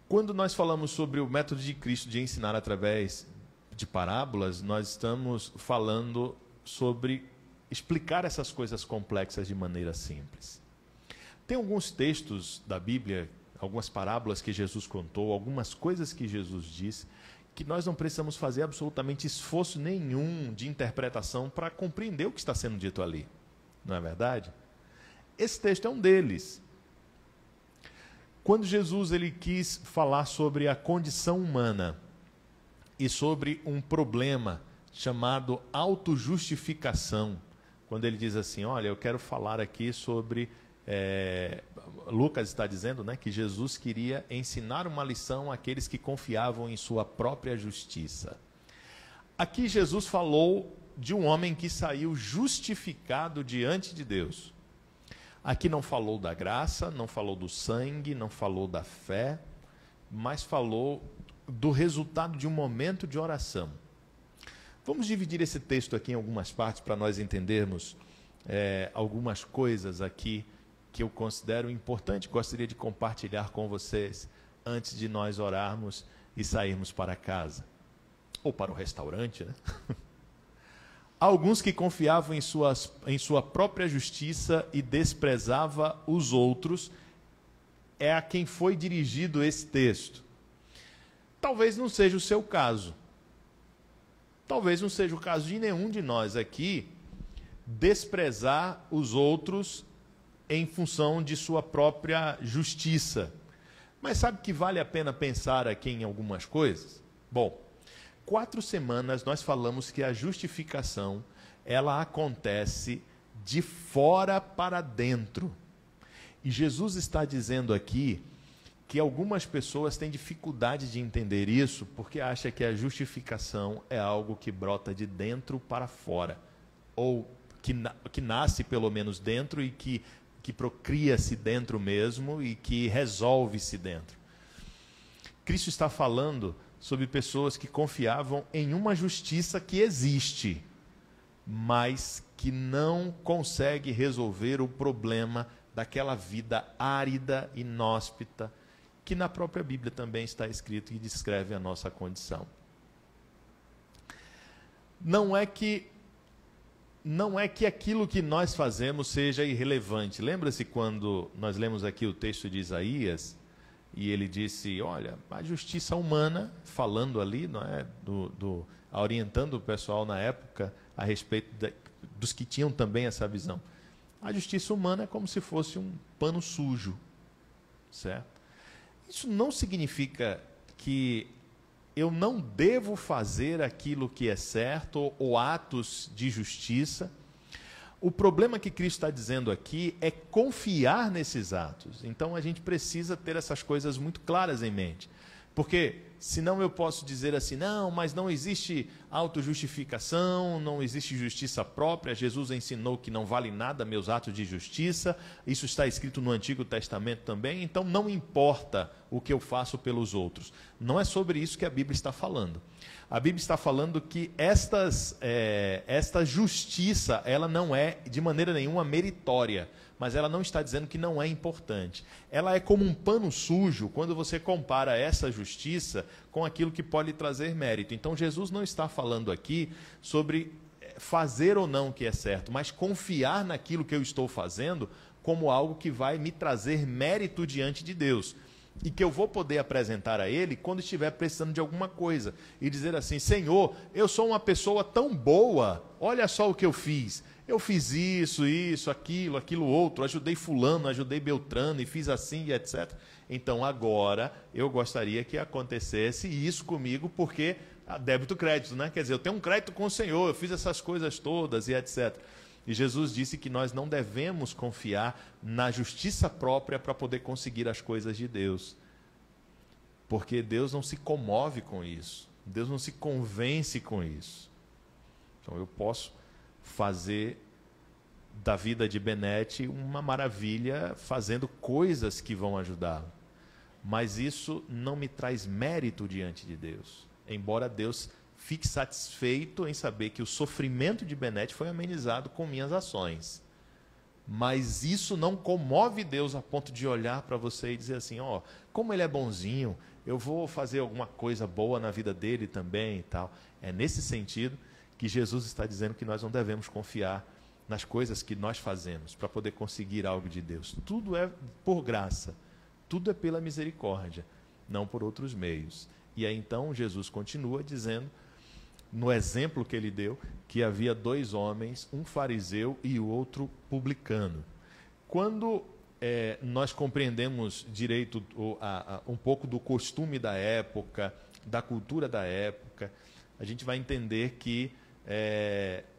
Quando nós falamos sobre o método de Cristo de ensinar através de parábolas, nós estamos falando sobre explicar essas coisas complexas de maneira simples. Tem alguns textos da Bíblia, algumas parábolas que Jesus contou, algumas coisas que Jesus disse, que nós não precisamos fazer absolutamente esforço nenhum de interpretação para compreender o que está sendo dito ali. Não é verdade? Esse texto é um deles. Quando Jesus ele quis falar sobre a condição humana e sobre um problema chamado autojustificação, quando ele diz assim, olha, eu quero falar aqui sobre... Lucas está dizendo, né, que Jesus queria ensinar uma lição àqueles que confiavam em sua própria justiça. Aqui Jesus falou de um homem que saiu justificado diante de Deus. Aqui não falou da graça, não falou do sangue, não falou da fé, mas falou do resultado de um momento de oração. Vamos dividir esse texto aqui em algumas partes para nós entendermos algumas coisas aqui que eu considero importante, gostaria de compartilhar com vocês antes de nós orarmos e sairmos para casa. Ou para o restaurante, né? Alguns que confiavam em sua própria justiça e desprezava os outros, é a quem foi dirigido esse texto. Talvez não seja o seu caso. Talvez não seja o caso de nenhum de nós aqui desprezar os outros em função de sua própria justiça. Mas sabe que vale a pena pensar aqui em algumas coisas? Bom, 4 semanas nós falamos que a justificação, ela acontece de fora para dentro. E Jesus está dizendo aqui que algumas pessoas têm dificuldade de entender isso, porque acham que a justificação é algo que brota de dentro para fora, ou que nasce pelo menos dentro e que procria-se dentro mesmo e que resolve-se dentro. Cristo está falando sobre pessoas que confiavam em uma justiça que existe, mas que não consegue resolver o problema daquela vida árida, inóspita, que na própria Bíblia também está escrito e descreve a nossa condição. Não é que aquilo que nós fazemos seja irrelevante. Lembra-se quando nós lemos aqui o texto de Isaías, e ele disse, olha, a justiça humana, falando ali, não é, orientando o pessoal na época a respeito dos que tinham também essa visão. A justiça humana é como se fosse um pano sujo, certo? Isso não significa que eu não devo fazer aquilo que é certo ou atos de justiça. O problema que Cristo está dizendo aqui é confiar nesses atos. Então a gente precisa ter essas coisas muito claras em mente. Porque senão eu posso dizer assim, não, mas não existe autojustificação, não existe justiça própria, Jesus ensinou que não vale nada meus atos de justiça, isso está escrito no Antigo Testamento também, então não importa o que eu faço pelos outros. Não é sobre isso que a Bíblia está falando. A Bíblia está falando que esta justiça, ela não é de maneira nenhuma meritória, mas ela não está dizendo que não é importante. Ela é como um pano sujo quando você compara essa justiça com aquilo que pode trazer mérito. Então Jesus não está falando aqui sobre fazer ou não o que é certo, mas confiar naquilo que eu estou fazendo como algo que vai me trazer mérito diante de Deus. E que eu vou poder apresentar a Ele quando estiver precisando de alguma coisa. E dizer assim, Senhor, eu sou uma pessoa tão boa, olha só o que eu fiz. Eu fiz isso, aquilo outro, ajudei fulano, ajudei Beltrano e fiz assim e etc. Então agora eu gostaria que acontecesse isso comigo, porque débito crédito, né? Quer dizer, eu tenho um crédito com o Senhor, eu fiz essas coisas todas e etc. E Jesus disse que nós não devemos confiar na justiça própria para poder conseguir as coisas de Deus. Porque Deus não se comove com isso. Deus não se convence com isso. Então eu posso fazer da vida de Benete uma maravilha, fazendo coisas que vão ajudá-lo. Mas isso não me traz mérito diante de Deus. Embora Deus fique satisfeito em saber que o sofrimento de Benete foi amenizado com minhas ações. Mas isso não comove Deus a ponto de olhar para você e dizer assim, ó, como ele é bonzinho, eu vou fazer alguma coisa boa na vida dele também e tal. É nesse sentido que Jesus está dizendo que nós não devemos confiar nas coisas que nós fazemos para poder conseguir algo de Deus. Tudo é por graça, tudo é pela misericórdia, não por outros meios. E aí então Jesus continua dizendo, no exemplo que ele deu, que havia 2 homens, um fariseu e o outro publicano. Quando nós compreendemos direito um pouco do costume da época, da cultura da época, a gente vai entender que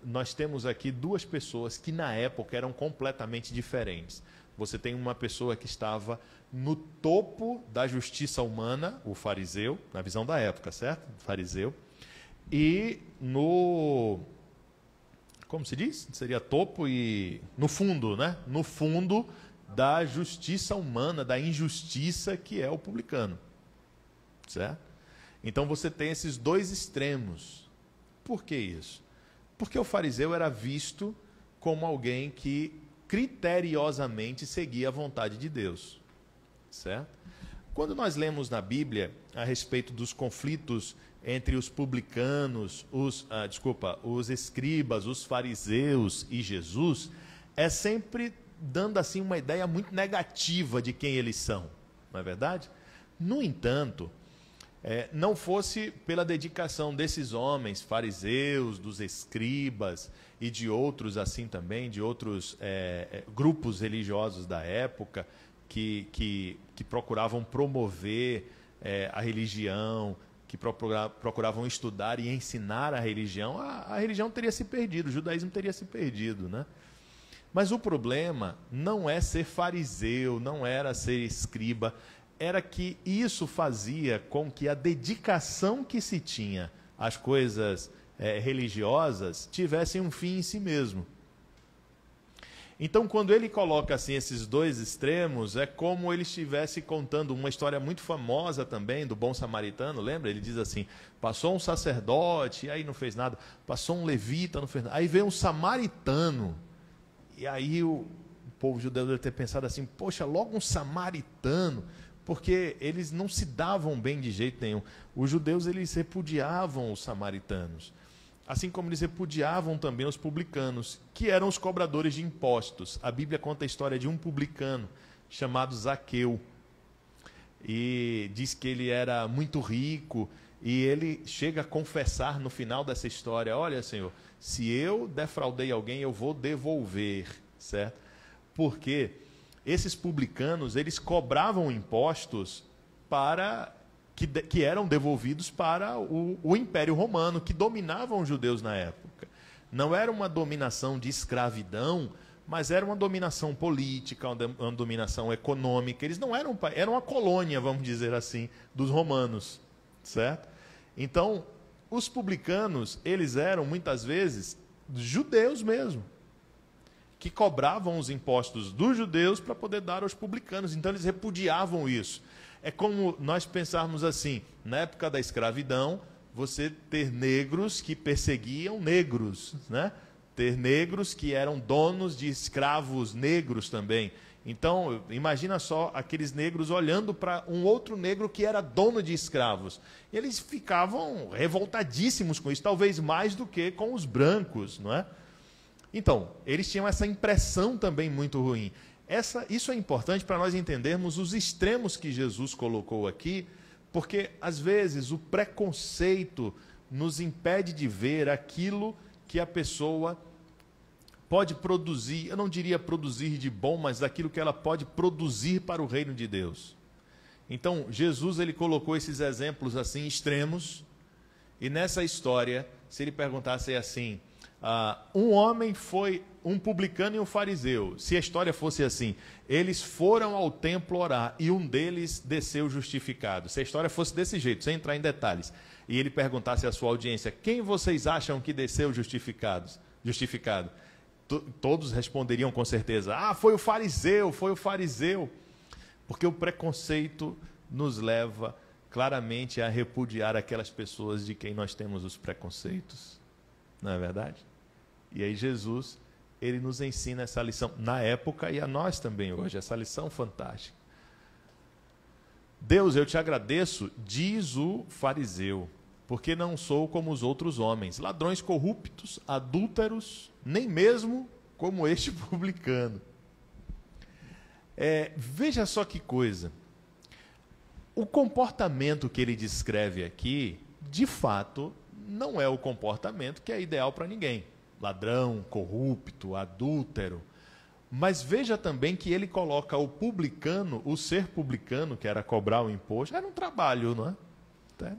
nós temos aqui 2 pessoas que na época eram completamente diferentes. Você tem uma pessoa que estava no topo da justiça humana, o fariseu, na visão da época, certo? O fariseu. E como se diz? Seria topo e no fundo, né? No fundo da justiça humana, da injustiça que é o publicano. Certo? Então você tem esses 2 extremos. Por que isso? Porque o fariseu era visto como alguém que criteriosamente seguia a vontade de Deus. Certo? Quando nós lemos na Bíblia a respeito dos conflitos entre os publicanos, os escribas, os fariseus e Jesus, é sempre dando assim uma ideia muito negativa de quem eles são, não é verdade? No entanto, não fosse pela dedicação desses homens, fariseus, dos escribas e de outros assim também, de outros grupos religiosos da época que procuravam promover a religião, que procuravam estudar e ensinar a religião, a religião teria se perdido, o judaísmo teria se perdido, né? Mas o problema não é ser fariseu, não era ser escriba, era que isso fazia com que a dedicação que se tinha às coisas religiosas tivesse um fim em si mesmo. Então, quando ele coloca assim esses 2 extremos, é como ele estivesse contando uma história muito famosa também do bom samaritano, lembra? Ele diz assim, passou um sacerdote, e aí não fez nada, passou um levita, não fez nada, aí veio um samaritano, e aí o povo judeu deve ter pensado assim, poxa, logo um samaritano, porque eles não se davam bem de jeito nenhum. Os judeus, eles repudiavam os samaritanos. Assim como eles repudiavam também os publicanos, que eram os cobradores de impostos. A Bíblia conta a história de um publicano chamado Zaqueu. E diz que ele era muito rico, e ele chega a confessar no final dessa história, olha, Senhor, se eu defraudei alguém, eu vou devolver, certo? Porque esses publicanos, eles cobravam impostos que eram devolvidos para o Império Romano, que dominavam os judeus na época. Não era uma dominação de escravidão, mas era uma dominação política, uma dominação econômica. Eles não eram uma colônia, vamos dizer assim, dos romanos, certo? Então, os publicanos, eles eram muitas vezes judeus mesmo, que cobravam os impostos dos judeus para poder dar aos publicanos. Então, eles repudiavam isso. É como nós pensarmos assim, na época da escravidão, você ter negros que perseguiam negros, né? Ter negros que eram donos de escravos negros também. Então, imagina só aqueles negros olhando para um outro negro que era dono de escravos. Eles ficavam revoltadíssimos com isso, talvez mais do que com os brancos, não é? Então, eles tinham essa impressão também muito ruim. Isso é importante para nós entendermos os extremos que Jesus colocou aqui, porque, às vezes, o preconceito nos impede de ver aquilo que a pessoa pode produzir, eu não diria produzir de bom, mas aquilo que ela pode produzir para o reino de Deus. Então, Jesus ele colocou esses exemplos assim extremos, e nessa história, se ele perguntasse assim, Um homem foi um publicano e um fariseu. Se a história fosse assim, eles foram ao templo orar e um deles desceu justificado. Se a história fosse desse jeito, sem entrar em detalhes, e ele perguntasse à sua audiência, quem vocês acham que desceu justificado? Todos responderiam com certeza, foi o fariseu, foi o fariseu. Porque o preconceito nos leva claramente a repudiar aquelas pessoas de quem nós temos os preconceitos. Não é verdade? E aí Jesus, ele nos ensina essa lição na época e a nós também hoje, essa lição fantástica. Deus, eu te agradeço, diz o fariseu, porque não sou como os outros homens, ladrões corruptos, adúlteros, nem mesmo como este publicano. Veja só que coisa. O comportamento que ele descreve aqui, de fato, não é o comportamento que é ideal para ninguém. Ladrão, corrupto, adúltero. Mas veja também que ele coloca o publicano, o ser publicano, que era cobrar o imposto, era um trabalho, não é?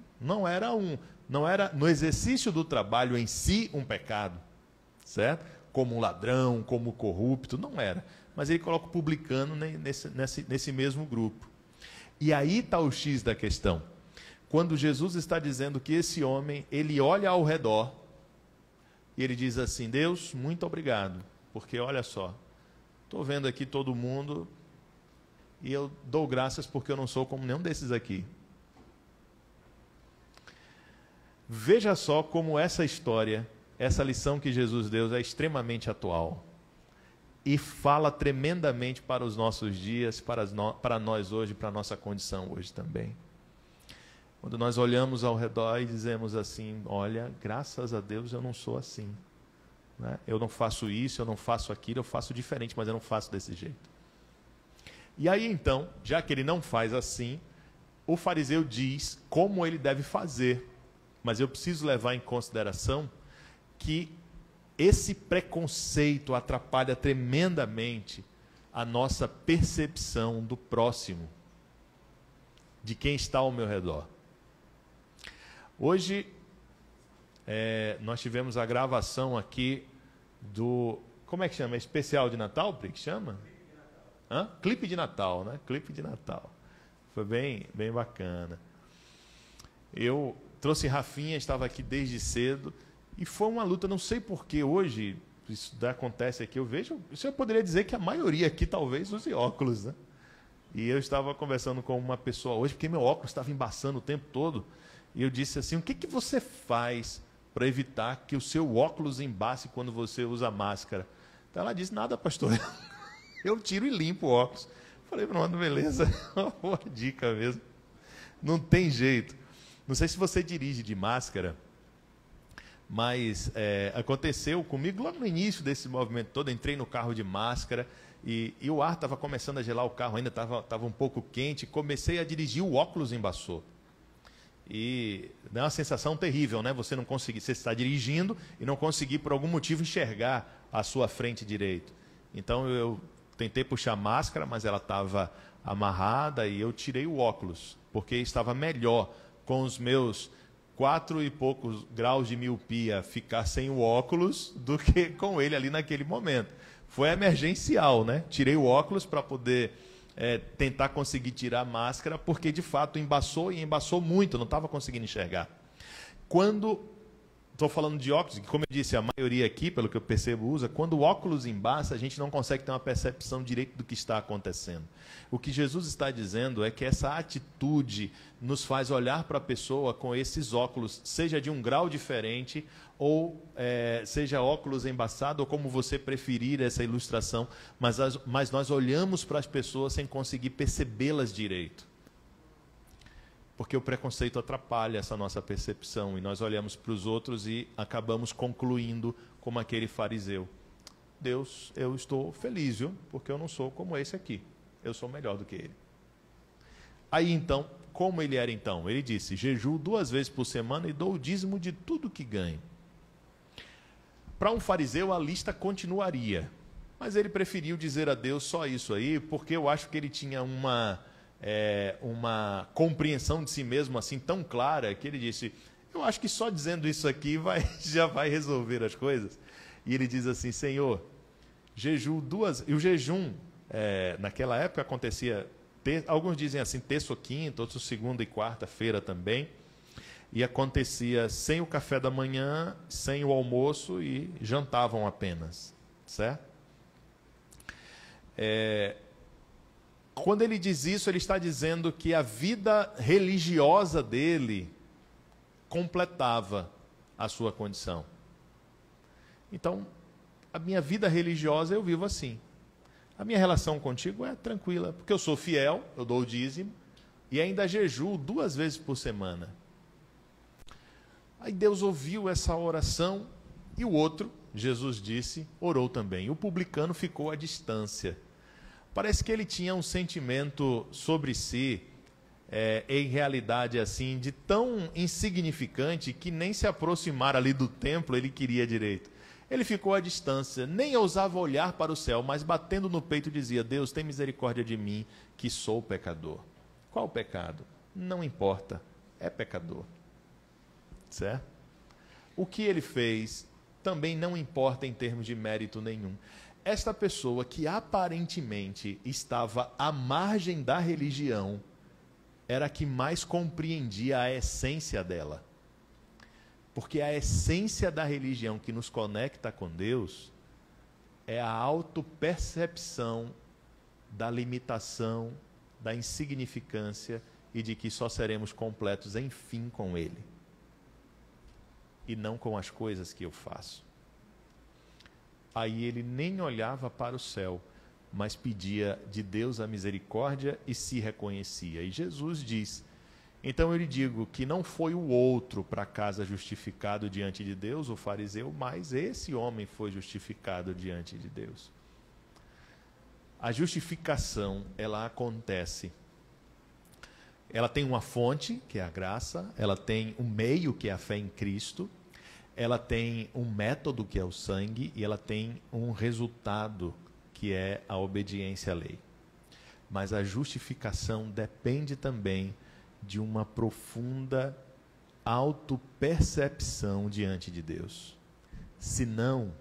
Não era no exercício do trabalho em si um pecado, certo? Como um ladrão, como corrupto, não era. Mas ele coloca o publicano nesse mesmo grupo. E aí está o X da questão. Quando Jesus está dizendo que esse homem, ele olha ao redor e ele diz assim, Deus, muito obrigado, porque olha só, estou vendo aqui todo mundo e eu dou graças porque eu não sou como nenhum desses aqui. Veja só como essa história, essa lição que Jesus deu é extremamente atual. E fala tremendamente para os nossos dias, para nós hoje, para a nossa condição hoje também. Quando nós olhamos ao redor e dizemos assim, olha, graças a Deus eu não sou assim. Né? Eu não faço isso, eu não faço aquilo, eu faço diferente, mas eu não faço desse jeito. E aí então, já que ele não faz assim, o fariseu diz como ele deve fazer. Mas eu preciso levar em consideração que esse preconceito atrapalha tremendamente a nossa percepção do próximo, de quem está ao meu redor. Hoje, nós tivemos a gravação aqui do... Como é que chama? Especial de Natal, Pri, que chama? Clipe de Natal, né? Clipe de Natal. Foi bem bacana. Eu trouxe Rafinha, estava aqui desde cedo, e foi uma luta, não sei porquê hoje, isso acontece aqui, eu vejo, eu poderia dizer que a maioria aqui talvez use óculos, né? E eu estava conversando com uma pessoa hoje, porque meu óculos estava embaçando o tempo todo, e eu disse assim, o que você faz para evitar que o seu óculos embace quando você usa máscara? Então ela disse, nada, pastor, eu tiro e limpo o óculos. Falei, pronto, beleza, uma boa dica mesmo, não tem jeito. Não sei se você dirige de máscara, mas aconteceu comigo logo no início desse movimento todo. Entrei no carro de máscara e o ar estava começando a gelar o carro, ainda estava um pouco quente. Comecei a dirigir, o óculos embaçou. E é uma sensação terrível, né? Você está dirigindo e não conseguir por algum motivo enxergar a sua frente direito. Então eu tentei puxar a máscara, mas ela estava amarrada e eu tirei o óculos, porque estava melhor com os meus 4 e poucos graus de miopia ficar sem o óculos do que com ele ali naquele momento. Foi emergencial, né? Tirei o óculos para poder tentar conseguir tirar a máscara, porque de fato embaçou e embaçou muito, não estava conseguindo enxergar. Quando estou falando de óculos, que como eu disse, a maioria aqui, pelo que eu percebo, usa, quando o óculos embaça, a gente não consegue ter uma percepção direita do que está acontecendo. O que Jesus está dizendo é que essa atitude nos faz olhar para a pessoa com esses óculos, seja de um grau diferente, ou seja óculos embaçado, ou como você preferir essa ilustração, mas nós olhamos para as pessoas sem conseguir percebê-las direito. Porque o preconceito atrapalha essa nossa percepção, e nós olhamos para os outros e acabamos concluindo como aquele fariseu. Deus, eu estou feliz, viu? Porque eu não sou como esse aqui. Eu sou melhor do que ele. Aí então, como ele era então? Ele disse, jejuo 2 vezes por semana e dou o dízimo de tudo que ganho. Para um fariseu a lista continuaria, mas ele preferiu dizer a Deus só isso aí, porque eu acho que ele tinha uma compreensão de si mesmo assim tão clara, que ele disse, eu acho que só dizendo isso aqui já vai resolver as coisas. E ele diz assim: Senhor, jejum duas... E o jejum, naquela época acontecia, alguns dizem assim, terça ou quinta, outros segunda e quarta-feira também. E acontecia sem o café da manhã, sem o almoço, e jantavam apenas, certo? Quando ele diz isso, ele está dizendo que a vida religiosa dele completava a sua condição. Então, a minha vida religiosa eu vivo assim. A minha relação contigo é tranquila, porque eu sou fiel, eu dou o dízimo, e ainda jejuo 2 vezes por semana. Aí Deus ouviu essa oração, e o outro, Jesus disse, orou também. O publicano ficou à distância. Parece que ele tinha um sentimento sobre si, em realidade assim, de tão insignificante, que nem se aproximar ali do templo ele queria direito. Ele ficou à distância, nem ousava olhar para o céu, mas batendo no peito dizia: Deus, tem misericórdia de mim, que sou pecador. Qual pecado? Não importa, é pecador. Certo? O que ele fez também não importa em termos de mérito nenhum. Esta pessoa que aparentemente estava à margem da religião era a que mais compreendia a essência dela. Porque a essência da religião que nos conecta com Deus é a autopercepção da limitação, da insignificância e de que só seremos completos, enfim, com Ele. E não com as coisas que eu faço. Aí ele nem olhava para o céu, mas pedia de Deus a misericórdia e se reconhecia. E Jesus diz: então eu lhe digo que não foi o outro para casa justificado diante de Deus, o fariseu, mas esse homem foi justificado diante de Deus. A justificação, ela acontece. Ela tem uma fonte, que é a graça, ela tem um meio, que é a fé em Cristo, ela tem um método, que é o sangue, e ela tem um resultado, que é a obediência à lei. Mas a justificação depende também de uma profunda autopercepção diante de Deus. Senão,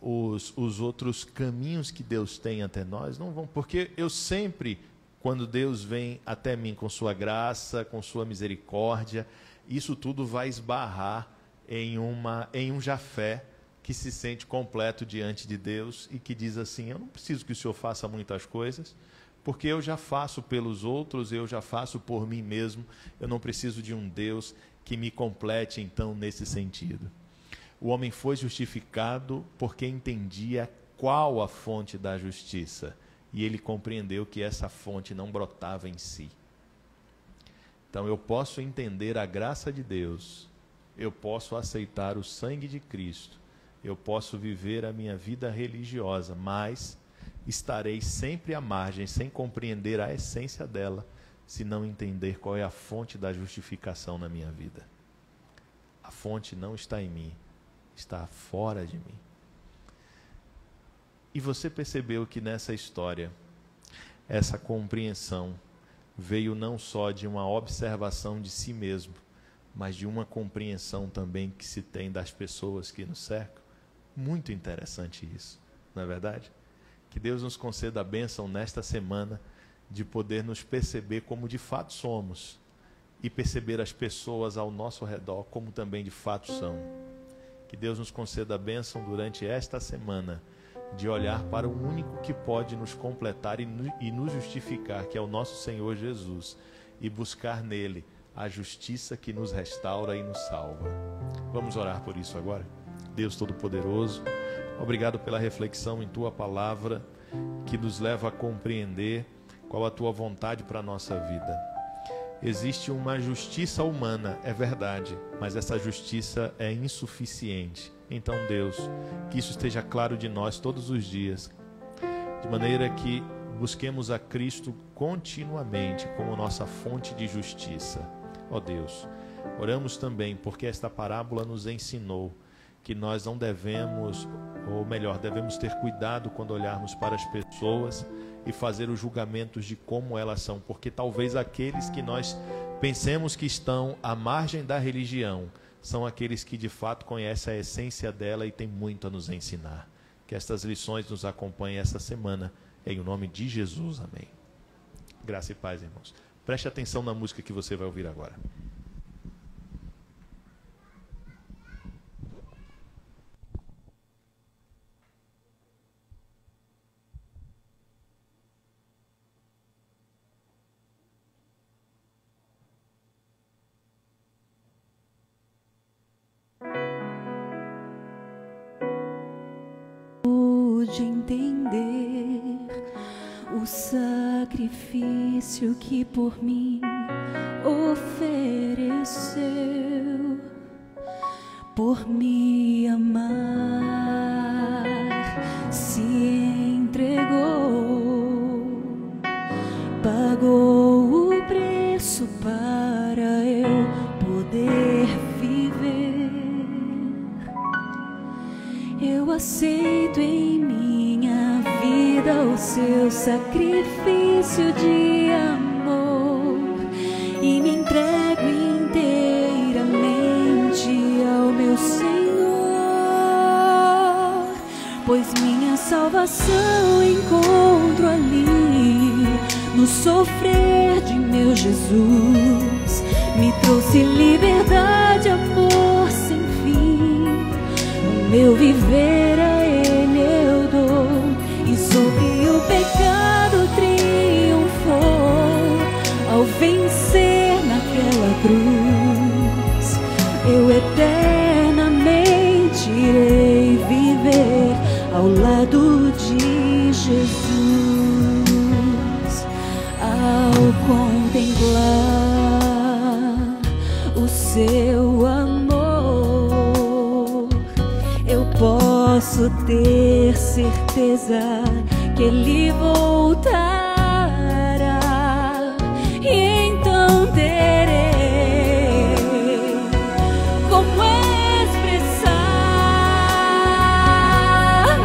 os outros caminhos que Deus tem até nós não vão. Porque eu sempre, quando Deus vem até mim com sua graça, com sua misericórdia, isso tudo vai esbarrar em um Jafé que se sente completo diante de Deus e que diz assim: eu não preciso que o Senhor faça muitas coisas, porque eu já faço pelos outros, eu já faço por mim mesmo, eu não preciso de um Deus que me complete então nesse sentido. O homem foi justificado porque entendia qual a fonte da justiça, e ele compreendeu que essa fonte não brotava em si. Então eu posso entender a graça de Deus, eu posso aceitar o sangue de Cristo, eu posso viver a minha vida religiosa, mas estarei sempre à margem, sem compreender a essência dela, se não entender qual é a fonte da justificação na minha vida. A fonte não está em mim, está fora de mim. E você percebeu que nessa história, essa compreensão veio não só de uma observação de si mesmo, mas de uma compreensão também que se tem das pessoas que nos cercam. Muito interessante isso, não é verdade? Que Deus nos conceda a bênção nesta semana de poder nos perceber como de fato somos e perceber as pessoas ao nosso redor como também de fato são. Que Deus nos conceda a bênção durante esta semana de olhar para o único que pode nos completar e nos justificar, que é o nosso Senhor Jesus, e buscar nele a justiça que nos restaura e nos salva. Vamos orar por isso agora? Deus Todo-Poderoso, obrigado pela reflexão em Tua Palavra, que nos leva a compreender qual a Tua vontade para a nossa vida. Existe uma justiça humana, é verdade, mas essa justiça é insuficiente. Então, Deus, que isso esteja claro de nós todos os dias, de maneira que busquemos a Cristo continuamente como nossa fonte de justiça. Ó Deus, oramos também porque esta parábola nos ensinou que nós não devemos, ou melhor, devemos ter cuidado quando olharmos para as pessoas e fazer os julgamentos de como elas são, porque talvez aqueles que nós Pensemos que estão à margem da religião. São aqueles que de fato conhecem a essência dela e têm muito a nos ensinar. Que estas lições nos acompanhem essa semana. Em nome de Jesus, amém. Graça e paz, irmãos. Preste atenção na música que você vai ouvir agora. De entender o sacrifício que por mim ofereceu, por me amar, se entregou, pagou o preço para eu poder viver. Eu aceito em minha vida o seu sacrifício de amor e me entrego inteiramente ao meu Senhor, pois minha salvação encontro ali no sofrer de meu Jesus. Me trouxe liberdade, amor sem fim. Meu viver a Ele eu dou, e sobre o pecado triunfou ao vencer naquela cruz. Eu eternamente irei viver ao lado de Jesus, ao contemplar o seu amor. Posso ter certeza que Ele voltará, e então terei como expressar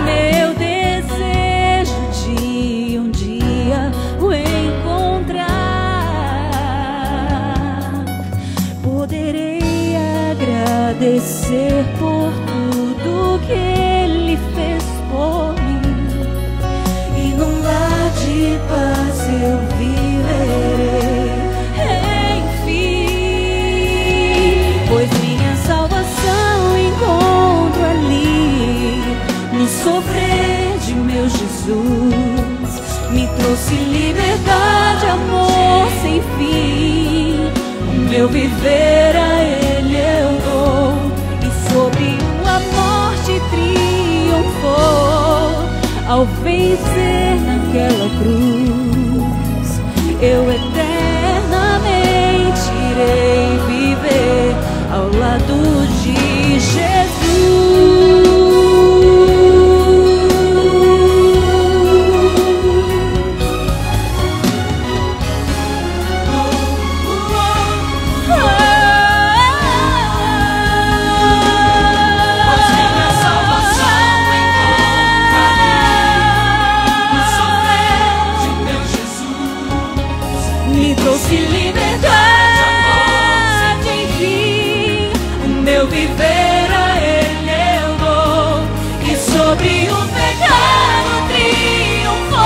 meu desejo de um dia o encontrar. Poderei agradecer por tudo que Ele fez por mim, e num lar de paz eu viverei, enfim, pois minha salvação encontro ali no sofrer de meu Jesus. Me trouxe liberdade, amor sem fim. O meu viver a Ele eu dou, e sobre a morte triunfou ao vencer naquela cruz. Eu eternamente irei viver ao lado de Jesus. Trouxe liberdade, enfim, o meu viver a Ele eu dou, e sobre o pecado triunfou.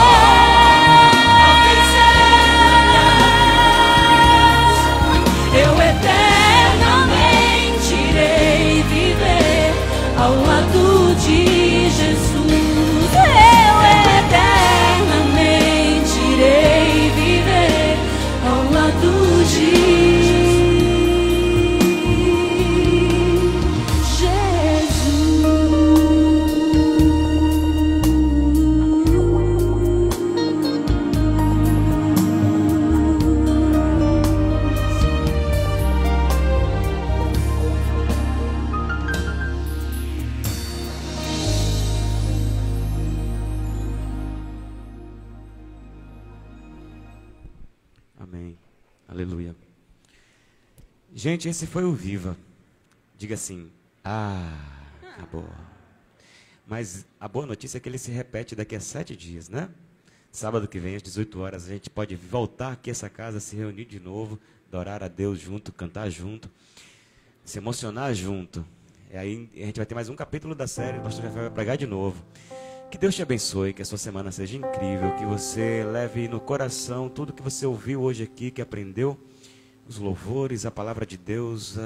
Eu eternamente irei viver ao lado de Jesus. Eu eternamente irei viver ao lado de Amém. Aleluia. Gente, esse foi o Viva. Diga assim, acabou. Mas a boa notícia é que ele se repete daqui a 7 dias, né? Sábado que vem, às 18 horas, a gente pode voltar aqui a essa casa, se reunir de novo, adorar a Deus junto, cantar junto, se emocionar junto. E aí a gente vai ter mais um capítulo da série, o pastor Rafael vai pregar de novo. Que Deus te abençoe, que a sua semana seja incrível, que você leve no coração tudo que você ouviu hoje aqui, que aprendeu, os louvores, a palavra de Deus,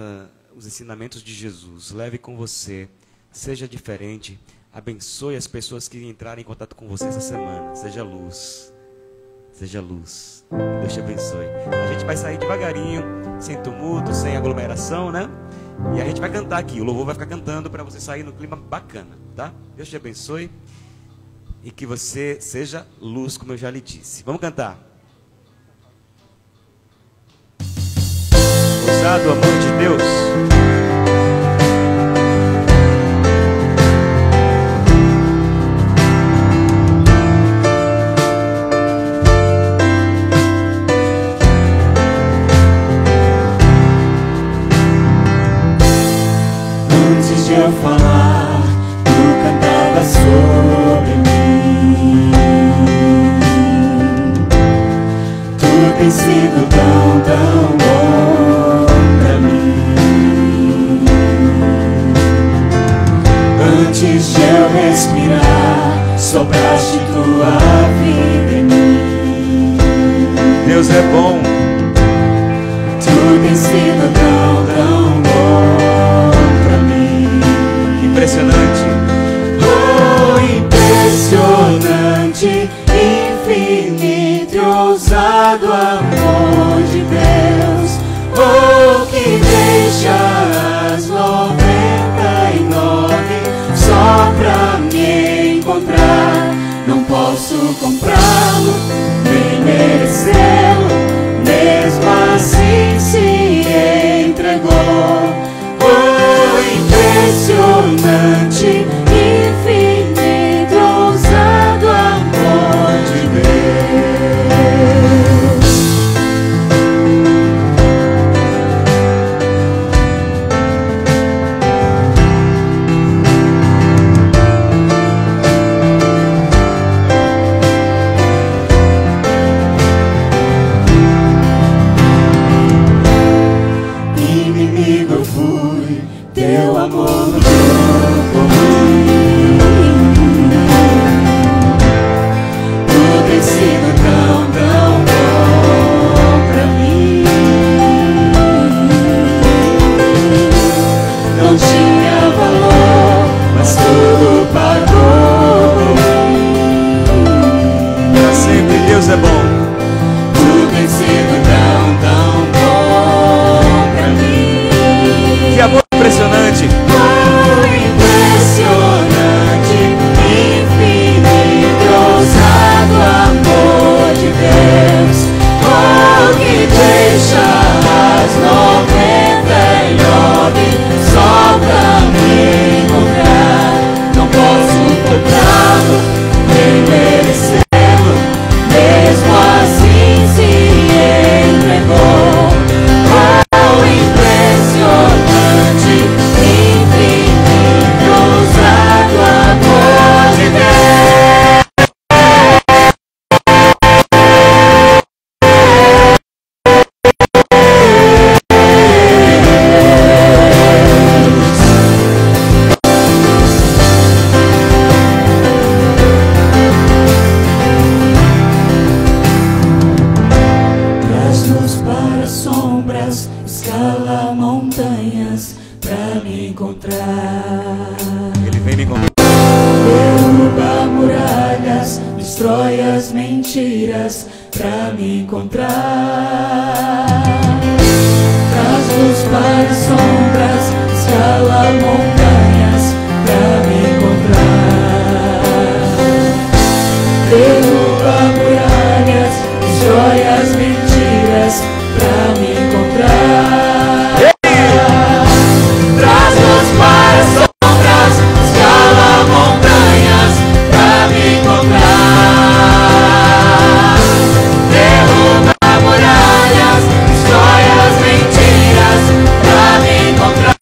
os ensinamentos de Jesus. Leve com você, seja diferente, abençoe as pessoas que entrarem em contato com você essa semana. Seja luz, seja luz. Que Deus te abençoe. A gente vai sair devagarinho, sem tumulto, sem aglomeração, né? E a gente vai cantar aqui, o louvor vai ficar cantando para você sair no clima bacana, tá? Deus te abençoe e que você seja luz, como eu já lhe disse. Vamos cantar. Ousado amor de Deus. Antes de eu falar, tu cantava sobre mim. Tu tem sido tão, tão bom pra mim. Antes de eu respirar, sopraste tua vida em mim. Deus é bom. Tu tem sido tão, tão bom. Impressionante. Oh, impressionante, infinito e ousado amor de Deus. Oh, que deixa as 99 só pra me encontrar. Não posso comprá-lo, nem merecê-lo, mesmo assim se entregou. Impressionante, infinito, ousado amor de Deus. Inimigo eu fui, teu amor me deu por mim. Tu tem sido tão, tão bom pra mim. Não tinha valor, mas tudo pagou por mim. Para sempre Deus é bom. Tu tem sido tão, tão bom pra mim. Que amor impressionante. Impressionante, infinito, ousado amor de Deus. Oh, que deixa as 99 só pra me encontrar. Não posso comprá-lo, nem merecê-lo, mesmo assim se entregou. Oh, impressionante, infinito, ousado amor de Deus. Traz luz para sombras, escala montanhas pra me encontrar. Ele vem me encontrar. Derruba muralhas, destrói as mentiras pra me encontrar. Traz luz para sombras, escala montanhas pra me encontrar. Derruba muralhas, destrói as mentiras pra me encontrar. Traz luz para sombras, escala montanhas pra me encontrar. Derruba muralhas, destrói as mentiras pra me encontrar.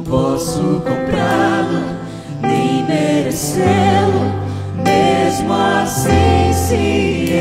posso comprá-lo, nem merecê-lo, mesmo assim se